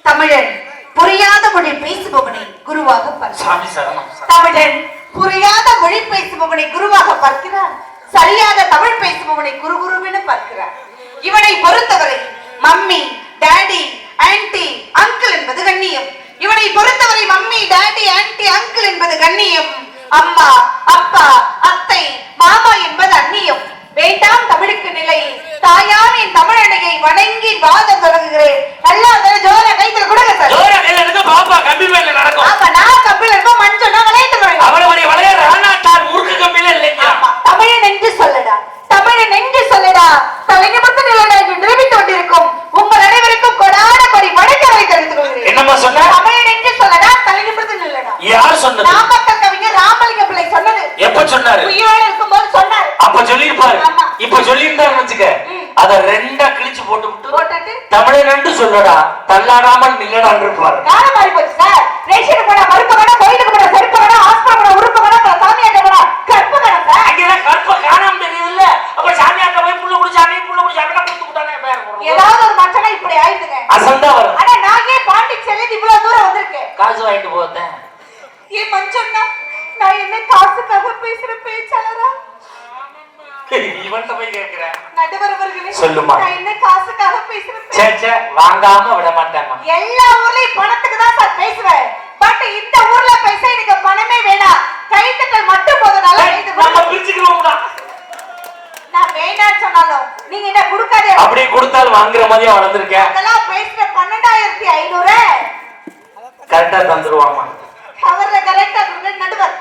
தமிழன் புரியாத மொழி பேசுபவனை குருவாக பார்க்கிறான். தமிழன் புரியாத மொழி பேசுபவனை குருவாக பார்க்கிறான். சரியாக தமிழ் பேசுபவனை குருகுருவென பார்க்கிறான். இவனை பொறுத்தவரை மம்மி, டாடி, ஆன்டி, அங்கிள் என்பது கண்ணியம். இவனை பொறுத்தவரை மம்மி, டாடி, ஆன்டி, அங்கிள் என்பது கண்ணியம். அம்மா, அப்பா, அத்தை, மாமா என்பது அந்நியம். வேண்டாம் தமிழுக்கு நிலை. தாயான் என் தமிழனையை வணங்கி வாதம் தொடங்குகிறேன். நல்லா ஜோர கைத்துல கொடுங்க சார். ஜோர கையில எடுக்க பாப்பா கம்பி மேல நடக்கும். ஆமா, நான் கம்பில இருப்போம், மஞ்சள் நான் விளையாட்டு விளையாடு. அவளவரை விளையாட ராணாட்டார் முறுக்கு கம்பில இல்லையா? ஆமா, தமிழன் என்று சொல்லடா, தமிழன் என்று சொல்லடா. தலைநிமிர்ந்து நிலையா என்று நிரூபித்து கொண்டிருக்கும் உங்கள் அனைவருக்கும் கொடான கொடி வணக்கங்களை தெரிவித்துக் கொள்கிறேன். என்னம்மா சொன்ன? தமிழன் என்று சொல்லடா, தலைநிமிர்ந்து நில்லடா. யார் சொன்னது? நாமக்கல் கவிஞர் ராமலிங்க பிள்ளை சொன்னது. எப்ப சொன்னாரு? உயிரோட இருக்கும்போது சொன்னாரு. அப்ப சொல்லிருப்பாரு. இப்ப சொல்லியிருந்தாரு வச்சுக்க. அத ரெண்டா கிழிச்சு போட்டுட்டு தமிழன் என்று சொல்லடா, தள்ளாடாமல் நில்லடான்னு இருப்பாரு. காலம் மாறி போச்சு சார். ரேஷனுக்கு போனா மறுப்பு கடை, கோயிலுக்கு போனா செருப்பு கடை, ஹாஸ்பிட்டல் போனா உறுப்பு கடை, சாமியாட்ட போனா கற்பு கடை சார். அங்கெல்லாம் கற்ப காணாம தெரியுது இல்ல? அப்ப சாமியாட்ட போய் புள்ள குடிச்சாமி கொடுத்து விட்டானே பேர். ஏதாவது ஒரு மச்சனா இப்படி ஆயிடுங்க. அசந்தா வரும். ஆனா நான் ஏன் பாண்டிச்சேரி இவ்வளவு தூரம் வந்திருக்கேன்? காசு வாங்கிட்டு போதேன். ஏன் மஞ்சன்னா நான் என்ன காசுக்காக பேசுற பேச்சாளரா? இவன்ட்ட போய் கேக்குறேன். நடுவரவர்களே சொல்லுமா. நான் என்ன காசுக்காக பேசுறேன்? சே வாங்காம விட மாட்டேம்மா. எல்லா ஊர்லயும் பணத்துக்கு தான் சார் பேசுவேன். பட் இந்த ஊர்ல பேச எனக்கு பணமே வேணாம். கைத்தட்டல் மட்டும் போதுனால நம்ம பிரிச்சுக்குவோம்டா. நான் வேண்டான்னு சொன்னாலும் நீங்க என்ன கொடுக்காதே. அப்படியே கொடுத்தால் வாங்குற மாதிரியா வளர்ந்திருக்கேன். அதெல்லாம் பேசுற 12,500 கரெக்டா தந்துருவாமா. அவர்ல கரெக்டா நடுவர்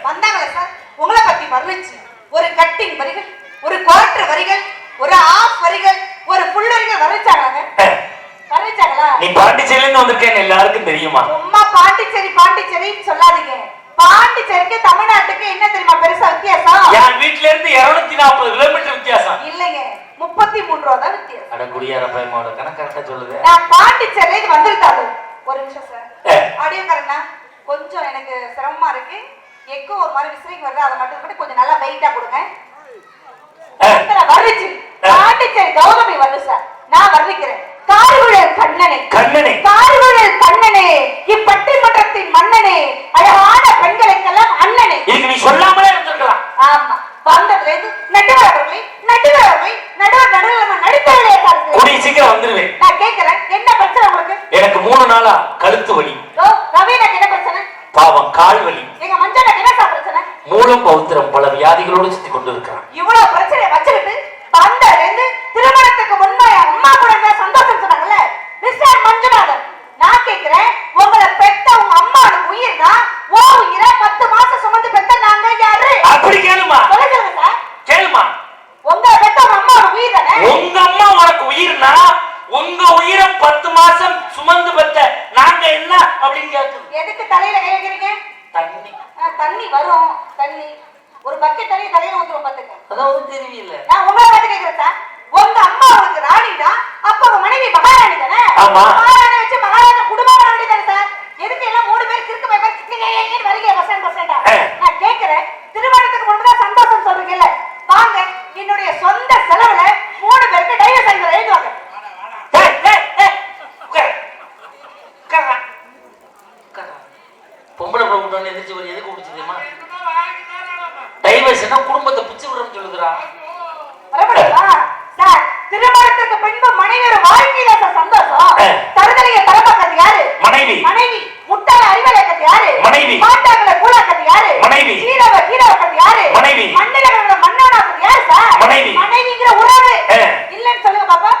வந்தாங்களே சார். உங்களை பத்தி வர்ணிச்சு ஒரு கட்டிங் வரிகள், ஒரு குவார்டர் வரிகள், ஒரு ஆஃப் வரிகள், ஒரு ஃபுல் வரிகள் வர்ணிச்சாங்க. வர்ணிச்சாங்களா? நீ பாண்டிச்சேரியில இருந்து வந்திருக்கேன்னு எல்லாருக்கும் தெரியுமா? சும்மா பாண்டிச்சேரி பாண்டிச்சேரின்னு சொல்லாதீங்க. பாண்டிச்சேரிக்கு தமிழ்நாட்டுக்கு என்ன தெரியுமா பெருசா வித்தியாசம்? என் வீட்ல இருந்து 240 கிலோமீட்டர் வித்தியாசம். இல்லைங்க, 33 ரூபா தான் வித்தியாசம். அட குடியார பையனோட கணக்கு கரெக்டா சொல்லுது. நான் பாண்டிச்சேரியில வந்திருக்காரு. ஒரு நிமிஷம் சார். ஆடியோ காரண்ணா கொஞ்சம் எனக்கு சிரமமா இருக்கு. எக்கோ ஒரு மாதிரி விசிறிங் வருது. அதை மட்டும் கொஞ்சம் நல்லா வெயிட்டா கொடுங்க. வர்ணிச்சு பாண்டிச்சேரி கௌதமி வந்து சார் நான் வர்ணிக்கிறேன். கார்குழல் கண்ணனே, கண்ணனே, கார்குழல் கண்ணனே, இப்பட்டிமன்றத்தின் மன்னனே, அழகான பெண்களுக்கெல்லாம் அண்ணனே. இதுக்கு நீ சொல்லாமலே இருந்திருக்கலாம். ஆமா, வந்ததுல இருந்து நடுவர் அவர்களே, நடுவர் அவர்களே, நடுவர் நடுவில் நம்ம நடித்தவர்களே சார். கூடிய சீக்கிரம் வந்துருவேன். நான் கேட்கிறேன், என்ன பிரச்சனை உங்களுக்கு? எனக்கு 3 நாளா கழுத்து வலி. ரவீனாக்கு என்ன பிரச்சனை? பாவம் கால் வலி. எங்க மஞ்சளுக்கு என்ன சார் பிரச்சனை? மூலம் பௌத்திரம் பல வியாதிகளோடு சுத்தி கொண்டு இருக்கிறான். இவ்வளவு பிரச்சனையை வச்சுக்கிட்டு வந்ததுல இருந்து திருமணத்துக்கு முன்பே அம்மா கூட இருந்தா சந்தோஷம் சொன்னாங்கல்ல மிஸ்டர் மஞ்சுநாதன். நான் கேட்கிறேன், உங்களை பெத்த உங்க அம்மாவுக்கு உயிர் தான். ஓ உயிரை 10 மாசம் சுமந்து பெத்த நாங்க யாரு? அப்படி கேளுமா. சொல்லுங்க சார். கேளுமா. உங்க பெத்த உங்க அம்மாவோட உயிர் தானே? உங்க அம்மா உனக்கு உயிர்னா உங்க உயிரை 10 மாசம் சுமந்து பெத்த நாங்க என்ன அப்படின்னு கேட்கு. எதுக்கு தலையில கை வைக்கிறீங்க? தண்ணி தண்ணி வரும். தண்ணி ஒரு பக்கெட் தண்ணி தலையில ஊத்துறோம் பாத்துக்க. அதாவது தெரியல. நான் உங்களை பார்த்து கேட்கிறேன் சார். உங்க அம்மா உங்களுக்கு ராணி தான், அப்ப உங்க மனைவி மகாராணி தானே? ஆமா. மகாராணி வச்சு மகாராணி குடும்பம் பண்ண வேண்டியது தானே சார்? எதுக்கு எல்லாம் 3 பேர் கிறுக்கு போய் நீங்க எங்க வரீங்க? பசண்டா நான் கேட்கிறேன். திருமணத்துக்கு முன்பு தான் சந்தோஷம் சொல்றீங்கல்ல, வாங்க என்னுடைய சொந்த செலவுல 3 பேருக்கு டைவர்ஸ் ஆகி எழுதுவாங்க. பொம்பளை பொண்ணு எதிர்த்து ஒரு எதுக்கு முடிச்சதுமா? டைவர்ஸ்னா குடும்பத்தை பிச்சு விடுறோம்னு சொல்லுதுடா. சார், திருமணத்துக்கு பின்பு மனைவியோட வாழ்க்கையில சந்தோஷம் தருதலையை தரமாக்கிறது யாரு? மனைவி. மனைவி. முட்டாள அறிவலைக்கிறது யாரு? மனைவி. மாட்டாக்களை கூழாக்கிறது யாரு? மனைவி. கீழவை கீழாக்கிறது யாரு? மனைவி. மண்ணில கிடந்த மண்ணோடாக்கிறது யாரு சார்? மனைவி. மனைவிங்கிற உறவு இல்லன்னு சொல்லுங்க பாப்பா.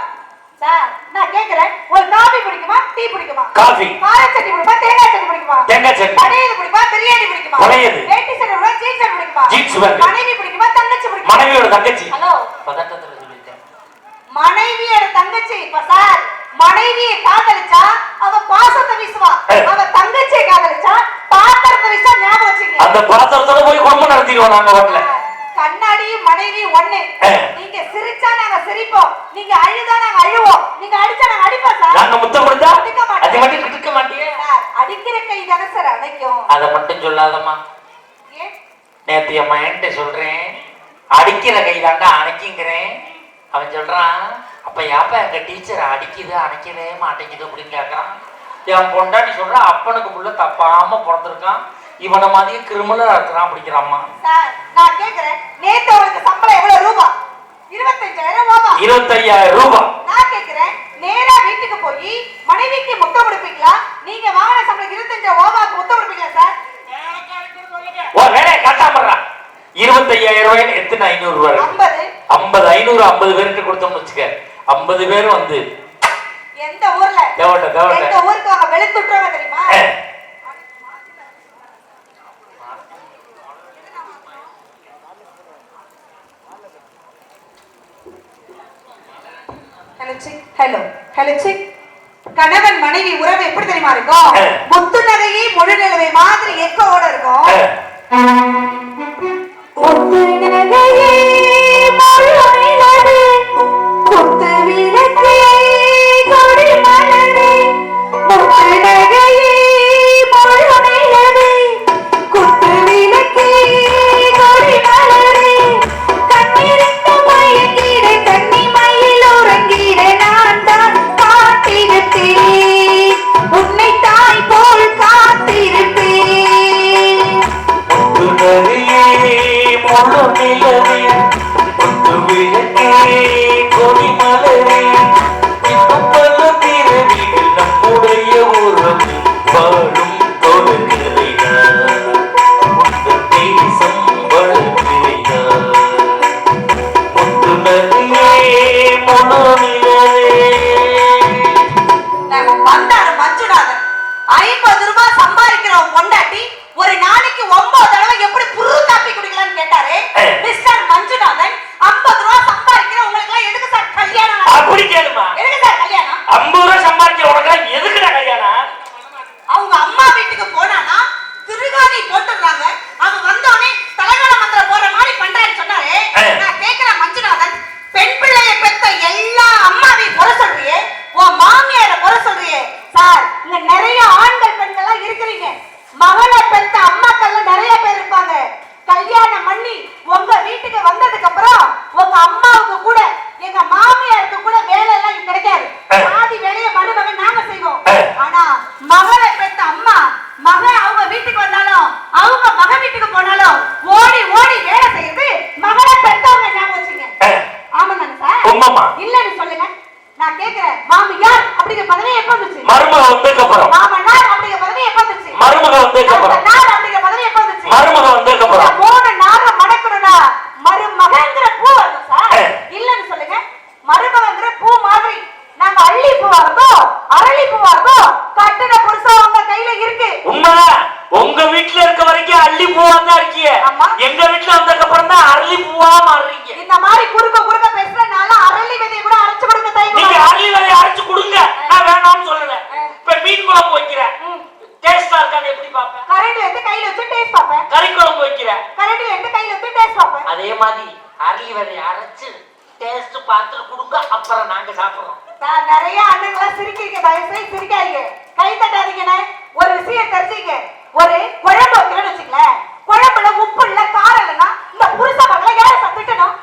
சார் நான் கேக்குறேன், ஒரு காபி பிடிக்குமா டீ பிடிக்குமா? காபி. கார சட்னி பிடிக்குமா தேங்காய் சட்னி பிடிக்குமா? தேங்காய் சட்னி. பழையது பிடிக்குமா பிரியாணி பிடிக்குமா? பழையது. வேட்டி சட்டை பிடிக்குமா ஜீன்ஸ் சட்டை பிடிக்குமா? Jeans pant. மனைவி பிடிக்குமா தங்கச்சி பிடிக்குமா? மனைவியோட தங்கச்சி. ஹலோ பதட்டத்துல சொல்லிட்டேன். மனைவியோட தங்கச்சி. இப்ப சார் மனைவியை காதலிச்சா அவ பாசத்தை வீசுவா, அவ தங்கச்சியை காதலிச்சா பாத்திரத்தை வீசா. ஞாபகம் வச்சுக்கீங்க. அந்த பாத்திரத்தோட போய் குடும்பம் நடத்திடுவோம் நாங்க வீட்டுல. கண்ணாடி மனைவி ஒண்ணு. நீங்க சிரிச்சா நாங்க சிரிப்போம், நீங்க அழுதா நாங்க அழுவோம், நீங்க அடிச்சா நாங்க அடிப்போம் சார். நாங்க முத்தம் கொடுத்தா அது மட்டும் கிட்ட மாட்டீங்க. அடிக்கிற கை தானே சார் அடைக்கும். அத மட்டும் சொல்லாதம்மா. நேத்து அம்மா என்கிட்ட சொல்றேன், அடிக்கிற கை தாண்டா அணைக்குங்கிறேன். அவன் சொல்றான், அப்ப யாப்ப எங்க டீச்சர் அடிக்குது அணைக்கவே மாட்டேங்குது அப்படின்னு கேட்கறான். என் பொண்டாட்டி சொல்ற அப்பனுக்கு புள்ள தப்பாம பிறந்திருக்கான், இவனை மாதிரியே கிரிமினலா இருக்கிறான் பிடிக்கிறாம்மா. சார் நான் கேக்குறேன், நேத்து உங்களுக்கு சம்பளம் எவ்வளவு ரூபாய்? 25,000 ரூபாய். 25,000 ரூபாய். நான் கேக்குறேன், நேரா வீட்டுக்கு போய் மனைவிக்கு முத்தம் கொடுப்பீங்களா? நீங்க வாங்கின சம்பளம் 25,000 ரூபாய்க்கு முத்தம் கொடுப்பீங்களா சார்? ஓ வேலையை காட்டாமறா. 25,000 ரூபாய் எத்தனை 500 ரூபாய்? 50 50 பேருக்கு கொடுத்தோம்னு வச்சுக்க, 50 பேர் வந்து எந்த ஊர்ல எந்த ஊருக்கு அவங்க வெளுத்துட்றாங்க தெரியுமா? ஹலோ ஹலோ சிக். கணவன் மனைவி உறவு எப்படி தெரியுமா இருக்கும்? முத்து நகையே முழு நிலவை மாதிரி எக்கோட இருக்கும். முத்து நகையே முழு நிலவே குத்து விளக்கே கொடி மலரே. முத்து நகையே முழு நிலவே குத்து விளக்கே கொடி மலரே. கண்ணிருந்த மயங்கிட கண்ணி மயில் உறங்கிட நான் தான் காத்திருப்பேன், உன்னை தாய் போல் காத்திருப்பேன். முத்து நகையே முழு நிலவே குத்து விளக்கே கொடி மலரே. இன்னும் பல பிறவிகள் நம்முடைய உறவு வாழும் தொடர்கிறதா, உங்கள் தேசம் வளர்கிறதா. முத்து நகையே முழு நிலவே. வந்தாரு மஞ்சுநாதன். 50 ரூபாய் சம்பாதிக்கிறவன் பொண்டாட்டி ஒரு நாளைக்கு 9 தடவை எப்படி புரு காப்பி குடிக்கலாம்னு கேட்டாரு. மிஸ்டர் மஞ்சுநாதன், 50 ரூபாய் சம்பாதிக்கிற உங்களுக்கு எல்லாம் எதுக்கு சார் கல்யாணம்? அப்படி கேளுமா, எதுக்கு சார் கல்யாணம்? 50 ரூபாய் சம்பாதிக்க உனக்கு எதுக்குடா கல்யாணம்? அவங்க அம்மா வீட்டுக்கு போனானா திருகாணி போட்டுறாங்க. அவன் வந்தோடனே தலைகாண மந்திரம் போற மாதிரி பண்றான்னு சொன்னாரு. நான் கேக்குறேன் மஞ்சுநாதன், பெண் பிள்ளைய பெத்த எல்லா அம்மாவையும் குறை சொல்றியே, உன் மாமியார குறை சொல்றியே. சார் இங்க நிறைய ஆண்கள் பெண்கள் இருக்கிறீங்க, மகளை பெத்த அம்மாக்கள் நிறைய பேர் இருப்பாங்க. கல்யாணம் பண்ணி உங்க வீட்டுக்கு வந்ததுக்கு அப்புறம் உங்க அம்மாவுக்கு கூட எங்க மாமியாருக்கு கூட வேலை எல்லாம் கிடைக்காது. பாதி வேலையை மருமகன் நாங்க செய்வோம். ஆனா மகளை பெத்த அம்மா மக அவங்க வீட்டுக்கு வந்தாலும் அவங்க மக வீட்டுக்கு போனாலும் ஓடி ஓடி வேலை செய்யுது மகளை பெத்தவங்க. ஞாபகம் வச்சுங்க. ஆமா தானே சார்? இல்லன்னு சொல்லுங்க. நான் கேக்குறேன், மாமியார் அப்படிங்கிற பதவி எப்ப வந்துச்சு? மருமக வந்ததுக்கு அப்புறம். மாமனார் அப்படிங்கிற பதவி எப்ப வந்துச்சு? மருமக வந்ததுக்கு அப்புறம். நார் அப்படிங்கிற பதவி எப்ப வந்துச்சு? மருமக வந்ததுக்கு அப்புறம். 3 நாரை மடக்கணும்னா மருமகங்கிற பூ வரணும் சார். இல்லன்னு சொல்லுங்க. மருமகங்கிற பூ மாதிரி நாங்க அள்ளி பூவா இருந்தோம், அரளி பூவா இருந்தோம், கட்டின புருஷன் உங்க கையில இருக்கு. உண்மைதான். உங்க வீட்டுல இருக்க வரைக்கும் அள்ளி பூவா தான் இருக்கீங்க. எங்க வீட்டுல வந்ததுக்கு அப்புறம் தான் அரளி பூவா மாறுறீங்க. இந்த மாதிரி குறுக்க குறுக்க பேசுறதுனால அரளி விதையை கூட அரைச்சு கொடுக்க தயங்க. நீங்க அரளி விதையை அரைச்சு கொடுங்க, நான் வேணாம்னு சொல்லல. இப்ப மீன் குழம்பு வைக்கிறேன், டேஸ்டா இருக்கான்னு எப்படி பாப்பேன்? கரண்ட் எடுத்து கையில வச்சு டேஸ்ட் பாப்பேன். கறி குழம்பு வைக்கிறேன், கரண்ட் எடுத்து கையில வச்சு டேஸ்ட் பாப்பேன். அதே மாதிரி அரளி விதையை அரைச்சு டேஸ்ட் பார்த்துட்டு கொடுங்க, அப்புறம் நாங்க சாப்பிடுறோம். நிறைய அண்ணங்களா சிரிக்கிறீங்க, தயவு செய்து சிரிக்காதீங்க, கை தட்டாதீங்கண்ணே. ஒரு விஷயம் தெரிஞ்சுங்க, ஒரு குழம்பு வைக்கிறேன்னு வச்சுக்கல, குழம்புல உப்பு இல்ல காரம் இல்லைன்னா இந்த புருஷ மகளை யார திட்டணும்?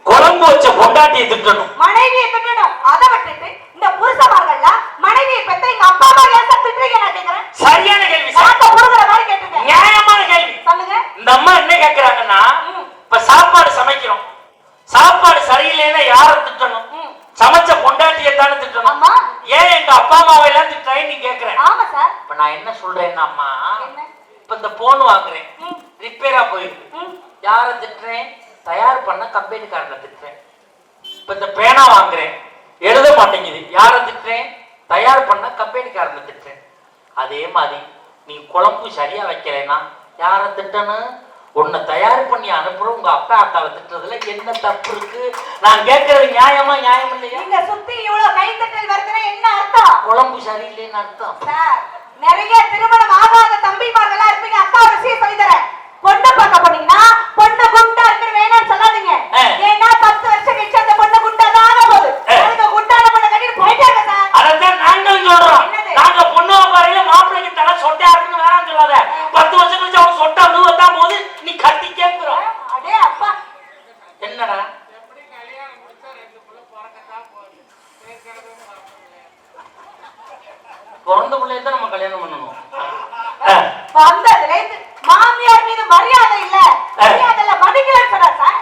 குழம்பு வச்ச பொண்டாட்டியை திட்டணும், மனைவியை திட்டணும். அதை விட்டுட்டு இந்த புருஷ மகள்ல மனைவியை பெற்ற எங்க அப்பா அம்மா ஏன் திட்டுறீங்க? நான் கேக்குறேன். சரியான கேள்வி, புரிகிற மாதிரி கேட்டுருக்கேன். நியாயமான கேள்வி. சொல்லுங்க. இந்த அம்மா என்ன கேக்குறாங்கன்னா, இப்ப சாப்பாடு சமைக்கிறோம், சாப்பாடு சரியில்லைன்னா யார திட்டணும்? சமைச்ச பொண்டாட்டியை தானே திட்டணும். ஏன் எங்க அப்பா அம்மாவை எல்லாம் திட்டுறேன்னு நீ கேக்குறேன். ஆமா சார். இப்ப நான் என்ன சொல்றேன்னா, அம்மா இப்ப இந்த போன் வாங்குறேன், ரிப்பேரா போயிருக்கு, யார திட்டுறேன்? தயார் பண்ண கம்பெனிக்காரனை திட்டுறேன். இப்ப இந்த பேனா வாங்குறேன், எழுத மாட்டேங்குது, யார திட்டுறேன்? தயார் பண்ண கம்பெனிக்காரனை திட்டுறேன். அதே மாதிரி நீ குழம்பு சரியா வைக்கலைன்னா யார திட்டணும்? உன்னை தயார் பண்ணி அனுப்புற உங்க அப்பா அக்காவை திட்டுறதுல என்ன தப்பு இருக்கு? நான் கேட்கறது நியாயமா நியாயம் இல்லையா? நீங்க சுத்தி இவ்வளவு கைத்தட்டல் வருதுன்னா என்ன அர்த்தம்? குழம்பு சரியில்லைன்னு அர்த்தம். சார் நிறைய திருமணம் ஆகாத தம்பிமார்களா இருப்பீங்க. அக்கா ஒரு விஷயம் சொல்லி தரேன். பொண்ணு பார்க்க போனீங்கன்னா பொண்ணு குண்டா இருக்குன்னு வேணாம்னு சொல்லாதீங்க. ஏன்னா 10 வருஷம் கழிச்சு அந்த பொண்ணு குண்டா தான் ஆக போகுது. அதுக்கு குண்டான பொண்ணை கட்டிட்டு போயிட்டாங்க சார். அதான் நாங்களும் சொல்றோம். நாங்க பொண்ணு வரையில மாப்பிள்ளைக்கு தலை சொட்டா இருக்குன்னு வேணாம்னு சொல்லாத. 10 வருஷம் கழிச்சு அவன் சொட்டா நூவத்தான் போது நீ கட்டி கேட்கிறோம். அடே அப்பா, என்னடா பிறந்த பிள்ளைய தான் நம்ம கல்யாணம் பண்ணணும். வந்ததுல இருந்து மாமியார் மீது மரியாதை இல்ல, மரியாதை மதிக்கலன்னு சொன்னா சார்.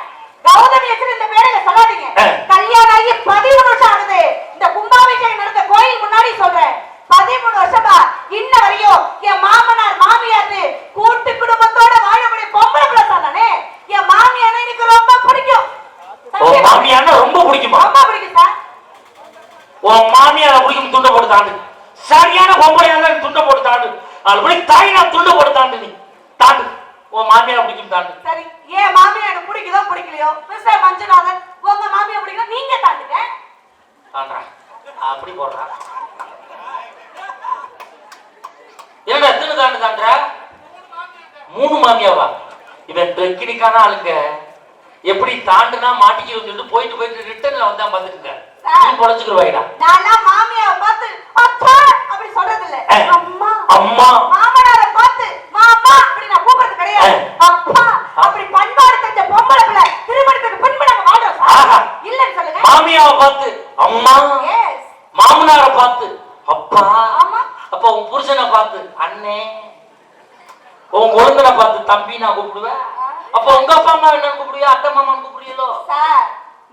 கௌதமி வச்சு இந்த பேரையில சொல்லாதீங்க. கல்யாணம் ஆகி 13 வருஷம் ஆகுது. இந்த கும்பாபிஷேகம் நடந்த கோயில் முன்னாடி சொல்றேன், 13 வருஷமா இன்ன வரையும் என் மாமனார் மாமியார் கூட்டு குடும்பத்தோட வாழக்கூடிய பொம்பளை பிள்ளை தானே. என் மாமியார் எனக்கு ரொம்ப பிடிக்கும். மாமியார் ரொம்ப பிடிக்குமா? ரொம்ப பிடிக்கும் சார். உன் மாமியார பிடிக்கும், துண்டை போட்டு தாண்டு. சரியான பொம்பளையா துண்டை போட்டு தாண்டு. அப்படி தாயினா துண்டை போட்டு தாண்டு. நீ தாண்டு. உன் மாமியார பிடிக்கும் தாண்டு. சரி, ஏன் மாமியார் எனக்கு பிடிக்குதோ பிடிக்கலையோ, மிஸ்டர் மஞ்சுநாதன் உங்க மாமியார் பிடிக்கும், நீங்க தாண்டுங்க. தாண்டா அப்படி போடுறா. ஏன்னா எத்தனை தாண்டு தாண்ட? 3 மாமியாவா? இவன் டெக்னிக்கான ஆளுங்க. எப்படி தாண்டுனா மாட்டிக்கிறோம் சொல்லிட்டு போயிட்டு ரிட்டர்ன்ல வந்தா பாத்துக்குங்க. நீ பொழைச்சுக்குவாயிடா. நான் மாமியாவை பார்த்து அப்பா அப்படி சொல்றது இல்ல, அம்மா அம்மா. மாமனாரை பார்த்து மாமா அப்படி நான் கூப்பிடுறது கிடையாது. அப்பா அப்படி பண்பாடு தெரிஞ்ச பொம்பளை பிள்ளை திருமணத்துக்கு பின்பு நாங்க வாழ்றோம் சார். இல்லன்னு சொல்லுங்க. மாமியாவை பார்த்து அம்மா, மாமனாரை பார்த்து அப்பா, அப்ப உன் புருஷனை பார்த்து அண்ணே, உன் குழந்தை பார்த்து தம்பி நான் கூப்பிடுவேன். அப்ப உங்க அப்பா அம்மா என்ன கூப்பிடுவியா? அத்தை மாமா கூப்பிடுவீங்களோ? சார்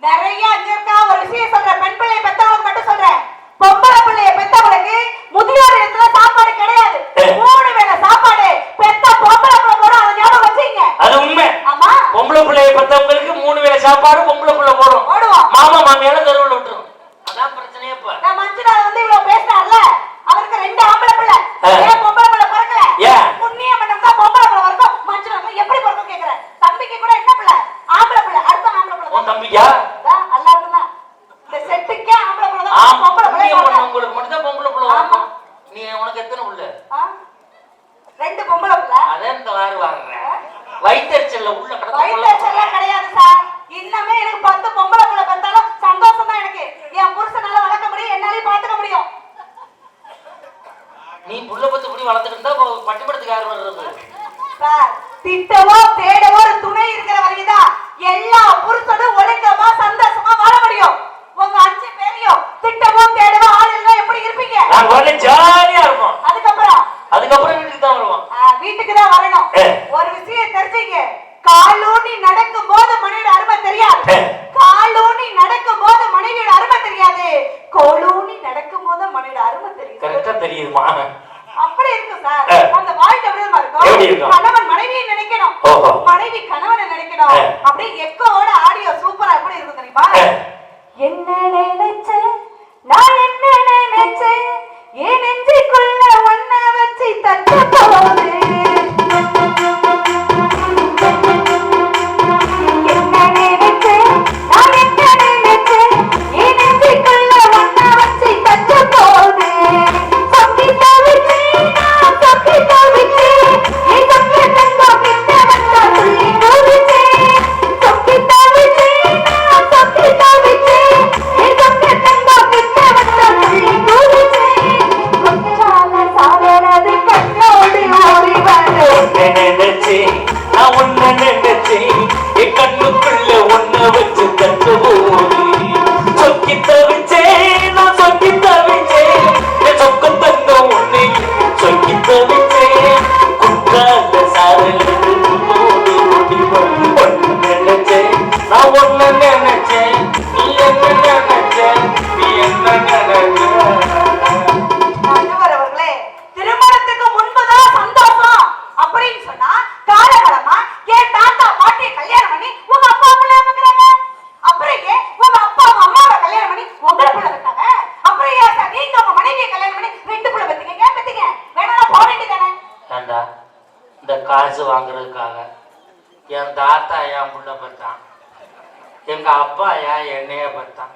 நிறைய அங்க இருக்கா. ஒரு விஷயம் சொல்றேன், பெண் பிள்ளையை பெத்தவங்களுக்கு மட்டும் சொல்றேன். பொம்பளை பிள்ளையை பெத்தவங்களுக்கு முதியோர் இடத்துல சாப்பாடு கிடையாது. 3 வேளை சாப்பாடு பெத்த பொம்பளை பிள்ளை போடும். அதை ஞாபகம் வச்சுங்க. அது உண்மை. ஆமா, பொம்பளை பிள்ளையை பெத்தவங்களுக்கு 3 வேளை சாப்பாடு பொம்பளை பிள்ளை போடும். மாமா மாமியால தெருவுல விட்டுரும். அதான் பிரச்சனையே. இப்ப நான் மஞ்சுநாதன் வந்து இவ்வளவு பேசினார்ல, அவருக்கு 2 ஆம்பளை பிள்ளை, ஏன் பொம்பளை பிள்ளை பிறக்கல? புண்ணிய மண்டபம் தான் பொம்பளை பிள்ளை பிறக்கும். மஞ்சுநாதன் எப்படி பிறக்கும் கேக்குறேன். தம்பிக்கு கூட என்ன பிள்ளை? ஆம்பளை பிள்ளை. அடுத்த ஆம்பளை பிள்ளை. உன் தம்பியா? அல்லாதுன்னா இந்த செட்டுக்கே ஆம்பளை பிள்ளை தான். பொம்பளை பிள்ளை உங்களுக்கு மட்டும் தான் பொம்பளை பிள்ளை வரும். நீ உனக்கு எத்தனை பிள்ளை? 2 பொம்பளை பிள்ளை. அதே இந்த வாரு வர்ற வயித்தறிச்சல்ல உள்ள கடந்து. வயித்தறிச்சல்லாம் கிடையாது சார். இன்னமே எனக்கு 10 பொம்பளை பிள்ளை பெத்தாலும் சந்தோஷம் தான் எனக்கு. என் புருஷனால வளர்க்க முடியும், என்னாலயும் பாத்துக்க முடியும். நீ புள்ள பத்து புடி வளர்த்துட்டு இருந்தா பட்டிமடத்துக்கு யார் வர்றது? சார் திட்டவோ தேடவோ ஒரு துணை இருக்கிற வரைக்குதான் எல்லா புருஷனும் ஒழுங்கமா சந்தோஷமா வாழ முடியும். உங்க 5 பேரையும் திட்டவோ தேடவோ ஆள் எல்லாம் எப்படி இருப்பீங்க? நான் வரல ஜாலியா இருப்போம். அதுக்கப்புறம் வீட்டுக்கு தான் வருவோம். வீட்டுக்கு தான் வரணும். ஒரு விஷயம் தெரிஞ்சுங்க, காலூனி நடக்கும் போது மனைவியோட அருமை தெரியாது. காலூனி நடக்கும் போது மனைவியோட அருமை தெரியாது. கோலூனி நடக்கும் போது மனைவியோட அருமை தெரியும். கரெக்டா தெரியுமா? அப்படி இருக்கும் சார். அந்த வாழ்க்கை அப்படியே இருக்கும். கணவன் மனைவியை நினைக்கணும், மனைவி கணவனை நினைக்கணும். அப்படியே எக்கோட ஆடியோ சூப்பரா எப்படி இருக்கும் தெரியுமா? என்ன நினைச்சேன் நான், என்ன நினைச்சேன் என் நெஞ்சுக்குள்ள ஒன்ன வச்சு தட்ட போகுது. காசு வாங்குறதுக்காக என் தாத்தா என் புள்ள பெற்றான், எங்க அப்பா ஏன் என்னைய பெற்றான்.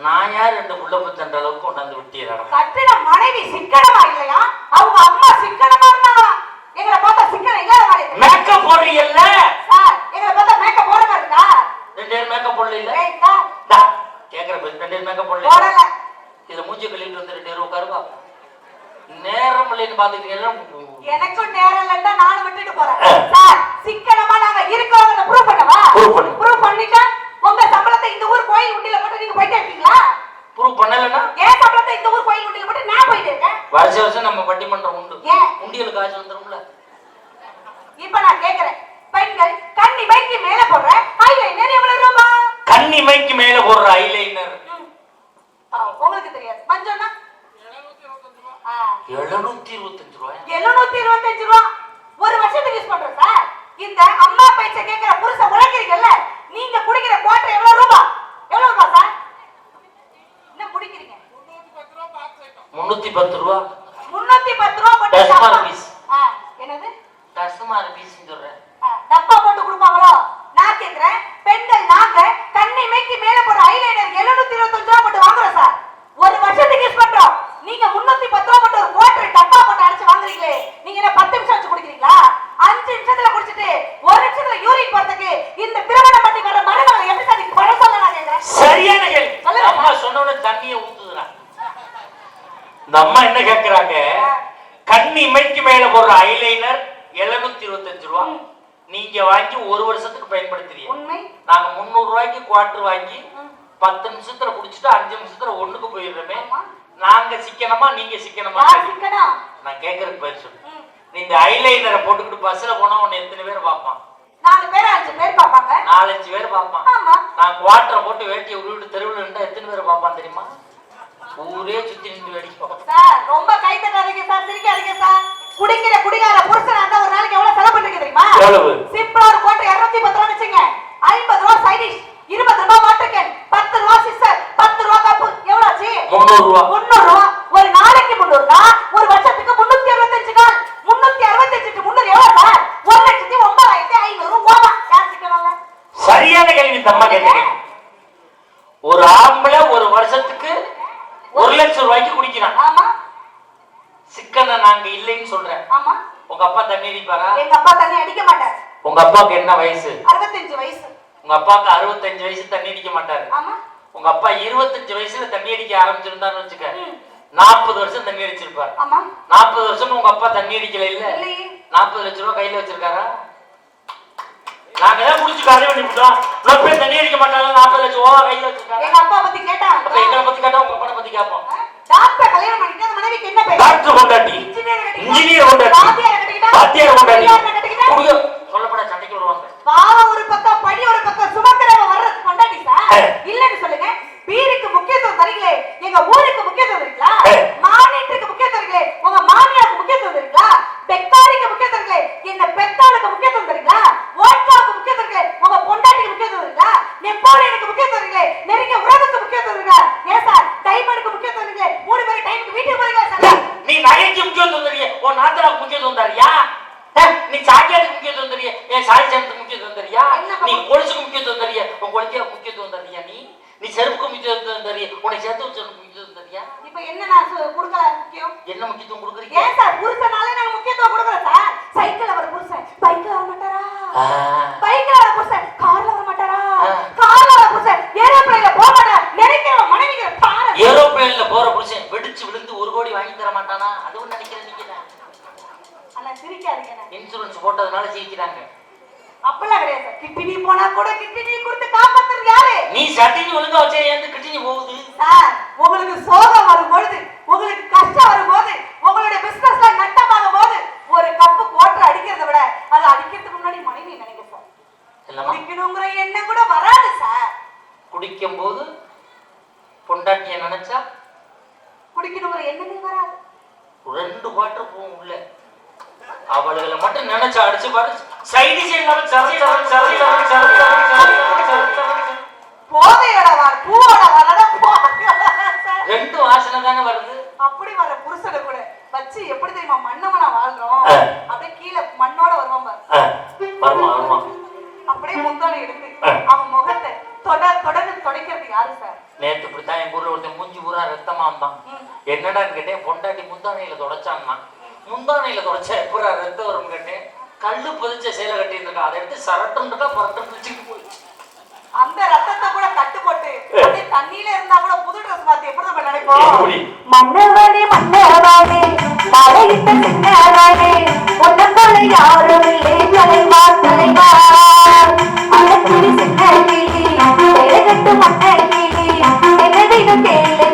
நான் யார் 2 புள்ள பெற்ற அளவுக்கு கொண்டாந்து விட்டீராங்க. கட்டின மனைவி சிக்கனமா இல்லையா? அவங்க அம்மா சிக்கனமா இருந்தாங்களா? எங்களை பார்த்தா சிக்கனம் இல்லாத மாதிரி. மேக்கப் போடுறீங்கல்ல சார், எங்களை பார்த்தா மேக்கப் போட மாட்டீங்களா? 2 பேர் மேக்கப் போடல இல்ல கேக்குற 2 பேர் மேக்கப் போடல. இது மூஞ்சி கழிட்டு வந்து 2 பேரும் உட்காருவா. நேரம் இல்லைன்னு பாத்துக்கிட்டீங்கன்னா எனக்கும் நேரம் இல்லைன்னா நானும் விட்டுட்டு போறேன். சார் சிக்கனமா நாங்க இருக்கோம்னு ப்ரூவ் பண்ணவா? ப்ரூவ் பண்ணிட்டா உங்க சம்பளத்தை இந்த ஊர் கோயில் உண்டில போட்டு நீங்க போயிட்டே இருக்கீங்களா? ப்ரூவ் பண்ணலன்னா ஏன் சம்பளத்தை இந்த ஊர் கோயில் உண்டியல் போட்டு நான் போயிட்டு இருக்கேன். வருஷம் நம்ம பட்டிமன்றம் உண்டு. ஏன் உண்டியல் காசு வந்துரும்ல. இப்ப நான் கேக்குறேன், பெண்கள் கண்ணிமைக்கு மேல போடுற ஐலைனர் எவ்வளவு ரூபாய்? கண்ணிமைக்கு மேல போடுற ஐலைனர் உங்களுக்கு தெரியாது. மஞ்சள்னா 725 ரூபாய். 725 ரூபாய் ஒரு வருஷத்துக்கு யூஸ் பண்றோம் சார். இந்த அம்மா பேச்ச கேக்குற புருஷன் உழைக்கிறீங்கல்ல, நீங்க குடிக்கிற குவார்டர் எவ்வளவு ரூபாய்? எவ்வளவு ரூபாய் சார்? என்ன குடிக்கிறீங்க? 310 ரூபாய். 310 ரூபாய் போட்டு டஸ்மார் பீஸ். என்னது டஸ்மார் பீஸ் சொல்றேன். டப்பா போட்டு கொடுப்பாங்களோ? நான் கேக்குறேன், பெண்கள் நாங்க கண்ணிமைக்கு மேல போற ஐலைனர் 725 ரூபாய் போட்டு வாங்குறோம் சார். ஒரு வருஷத்துக்கு யூஸ் பண்றோம். நீங்க 310 ரூபாய் போட்டு ஒரு குவார்டர் டப்பா போட்டு அரைச்சு வாங்குறீங்களே, நீங்க என்ன 10 நிமிஷம் வச்சு குடிக்கிறீங்களா? 5 நிமிஷத்துல குடிச்சிட்டு 1 நிமிஷத்துல யூரின் போறதுக்கு இந்த திருமணம் பண்ணி வர மனநல எப்படி சார் நீங்க பணம் சொல்ல? நான் கேக்குறேன். சரியான கேள்வி. அம்மா சொன்னோட தண்ணியை ஊத்துதுடா. இந்த அம்மா என்ன கேக்குறாங்க, கண்ணிமைக்கு மேல போடுற ஐலைனர் 725 ரூபாய். நீங்க வாங்கி ஒரு வருஷத்துக்கு பயன்படுத்துறீங்க. உண்மை. நாங்க 300 ரூபாய்க்கு குவார்டர் வாங்கி 10 நிமிஷத்துல குடிச்சிட்டு 5 நிமிஷத்துல ஒண்ணுக்கு போயிடுறோமே. நாங்க சிக்கனமா நீங்க சிக்கனமா? நான் கேக்குறதுக்கு பதில் சொல்லு. நீ இந்த ஐலைனரை போட்டுக்கிட்டு பஸ்ல போனா உன்னை எத்தனை பேர் பாப்பான்? 4 பேர் 5 பேர் பாப்பாங்க. 4-5 பேர் பாப்பான். ஆமா. நான் குவார்டரை போட்டு வேட்டியை உருவிட்டு தெருவில் நின்றா எத்தனை பேர் பாப்பான் தெரியுமா? ஊரே சுத்தி நின்று வேடிக்கை. சார் ரொம்ப கை தட்டாதீங்க சார், சிரிக்காதீங்க சார். குடிக்கிற குடிகார புருஷனா இருந்தா ஒரு நாளைக்கு எவ்வளவு செலவு பண்றீங்க தெரியுமா? எவ்வளவு? சிம்பிளா ஒரு கோட்டை 210 ரூபாய் வச்சுங்க. 50 ரூபாய் சைட் டிஷ், 20 ரூபாய் வாட்டர் கேன், 10 ரூபாய் சிஸ்டர், 10 ரூபாய் கப். எவ்வளவு ஆச்சு? 300 ரூபாய். 300 ரூபாய். ஒரு நாளைக்கு 300 ரூபாய், ஒரு வருஷத்துக்கு 365 நாள். 365 300 எவ்வளவு சார்? 1,09,500 ரூபாய். யார் சிக்கனல்ல? சரியான கேள்வி தம்மா கேக்குறீங்க. ஒரு ஆம்பளை ஒரு வருஷத்துக்கு 1 லட்சம் ரூபாய்க்கு குடிக்கிறான். ஆமா. சிக்கன நாங்க இல்லைன்னு சொல்றேன். ஆமா. உங்க அப்பா தண்ணி அடிப்பாரா? எங்க அப்பா தண்ணி அடிக்க மாட்டார். உங்க அப்பாவுக்கு என்ன வயசு? 65 வயசு. உங்க அப்பாவுக்கு 65 வயசு தண்ணி அடிக்க மாட்டாரு. ஆமா. உங்க அப்பா 25 வயசுல தண்ணி அடிக்க ஆரம்பிச்சிருந்தாருன்னு வச்சுக்க, 40 வருஷம் தண்ணி அடிச்சிருப்பாரு. ஆமா. 40 வருஷம் உங்க அப்பா தண்ணி அடிக்கல இல்ல? இல்லையே. 40 லட்சம் ரூபாய் கையில வச்சிருக்காரா? நாங்க தான் குடிச்சு காரணம் பண்ணி விட்டோம். ரொம்ப பேர் தண்ணி அடிக்க மாட்டாங்க. 40 லட்சம் ரூபாய் கையில வச்சிருக்காங்க. எங்க அப்பா பத்தி கேட்டா அப்ப எங்களை பத்தி கேட்டா உங்க அப்பனை பத்தி கேட்போம். டாக்டர் கல்யாணம் பண்ணிட்டு அந்த மனைவிக்கு என்ன பேர்? டாக்டர் கொண்டாட்டி, இன்ஜினியர் கொண்டாட்டி, வாத்தியார் கொண்டாட்டி. குடிய சொல்லப்பட சண்டைக்கு வருவாங்க. பாவம் ஒரு பக்கம், படி ஒரு பக்கம், சுமக்கிறவ வர்றது கொண்டாட்டி சார். இல்லன்னு சொல்லுங்க. பீருக்கு முக்கியத்துவம் தரீங்களே, எங்க ஊருக்கு முக்கியத்துவம் தரீங்களா? மாநிலத்துக்கு முக்கியத்துவம் தரீங்களே, உங்க மாமியாருக்கு முக்கியத்துவம் தரீங்களா? பெக்காரிக்கு முக்கியத்துவம் தரீங்களே, என்ன பெத்தாளுக்கு முக்கியத்துவம் தரீங்களா? ஓட்காவுக்கு முக்கியத்துவம் தரீங்களே, உங்க பொண்டாட்டிக்கு முக்கியத்துவம் தரீங்களா? நெப்போலியனுக்கு முக்கியத்துவம் தரீங்களே, நெருங்கிய உறவுக்கு முக்கியத்துவம் தரீங்களா? ஏன் சார் டைமண்டுக்கு முக்கியத்துவம் தரீங்களே, 3 பேர் டைமுக்கு வீட்டுக்கு போறீங்களா சார்? நீ நகைக்கு முக்கியத்துவம் தரீங்க, உன் நாத்தனாக்கு முக்கியத்துவம் தரியா? நீ சாக்கியாருக்கு முக்கியத்துவம் தரியா? ஏன் சாய் ஜனத்துக்கு முக்கியத்துவம் தரியா? நீ கொலுசுக்கு முக்கியத்துவம் தரியா? உன் கொலுசியாருக்கு முக்கியத்துவம் தரியா? நீ செருப்புக்கு முக்கியத்துவம் தரியா? உன்னை சேர்த்து வச்சவனுக்கு முக்கியத்துவம் தரியா? இப்ப என்ன நான் கொடுக்கல முக்கியம்? என்ன முக்கியத்துவம் கொடுக்குறீங்க? ஏன் சார் புருஷனாலே நாங்க முக்கியத்துவம் கொடுக்கறோம் சார். சைக்கிள்ல வர புருஷன் பைக்ல வர மாட்டாரா? பைக்ல வர புருஷன் கார்ல வர மாட்டாரா? கார்ல வர புருஷன் ஏரோப்ளேன்ல போக மாட்டாரா? நினைக்கிற மனைவிங்க பாரு. ஏரோப்ளேன்ல போற புருஷன் வெடிச்சு விழுந்து 1 கோடி வாங்கி தர மாட்டானா? அதுவும் நினைக்கிறேன் நீங்க. அண்ணா சிரிக்காதீங்க. இன்சூரன்ஸ் போட்டதுனால சிரிக்கிறாங்க. அப்பெல்லாம் கிடையாது சார். கிட்னி போனா கூட கிட்னி கொடுத்து காப்பாத்துறது யாரு? நீ சட்டினி ஒழுங்கா வச்சே ஏன் கிட்னி போகுது? சார் உங்களுக்கு சோகம் வரும்பொழுது, உங்களுக்கு கஷ்டம் வரும்போது, உங்களுடைய பிசினஸ்ல நட்டமாகும் போது ஒரு கப்பு குவார்டர் அடிக்கிறத விட அதை அடிக்கிறதுக்கு முன்னாடி மனைவி நினைக்க சார். குடிக்கணுங்கிற எண்ணம் கூட வராது சார். குடிக்கும் போது பொண்டாட்டிய நினைச்சா குடிக்கணுங்கிற எண்ணமே வராது. 2 குவார்டர் போகும் உள்ள. அவளுகளை மட்டும் நினைச்சு அடிச்சு பாரு. சைடு சைடுல சரி சரி சரி சரி சரி போதையோட வார் பூவோட வரட போதையோட சார். 2 வாசனை தானே வருது. அப்படி வர புருஷனை கூட வச்சு எப்படி தெரியுமா மன்னவனா வாழ்றோம்? அப்படியே கீழே மண்ணோட வருவான் பாரு. வருமா அப்படியே முந்தானை எடுத்து அவன் முகத்தை தொடர்ந்து துடைக்கிறது யாரு சார்? நேத்து இப்படித்தான் எங்க ஊர்ல ஒருத்தன் மூஞ்சி பூரா ரத்தமா இருந்தான். என்னடான்னு கேட்டேன். பொண்டாட்டி முந்தானையில தொடச்சான்னா. முந்தானையில தொடச்ச பூரா ரத்தம் வரும் கேட்டேன். கல்லு பதிச்ச சேலை கட்டிட்டு இருக்கா, அதை எடுத்து சரட்டுன்றா பரட்டம் பிடிச்சிட்டு போய் அந்த ரத்தத்தை கூட கட்டு போட்டு அப்படியே தண்ணியில இருந்தா கூட புது ட்ரெஸ் மாத்தி எப்படி நம்ம நினைப்போம்? மன்னவனே மன்னவனே மழையிட்ட சின்னவனே உன்னதோட யாரும் இல்லை தலைவா தலைவா அழகு சின்ன கிளி எரகட்டு மண்ண கிளி என்னடினு கேளு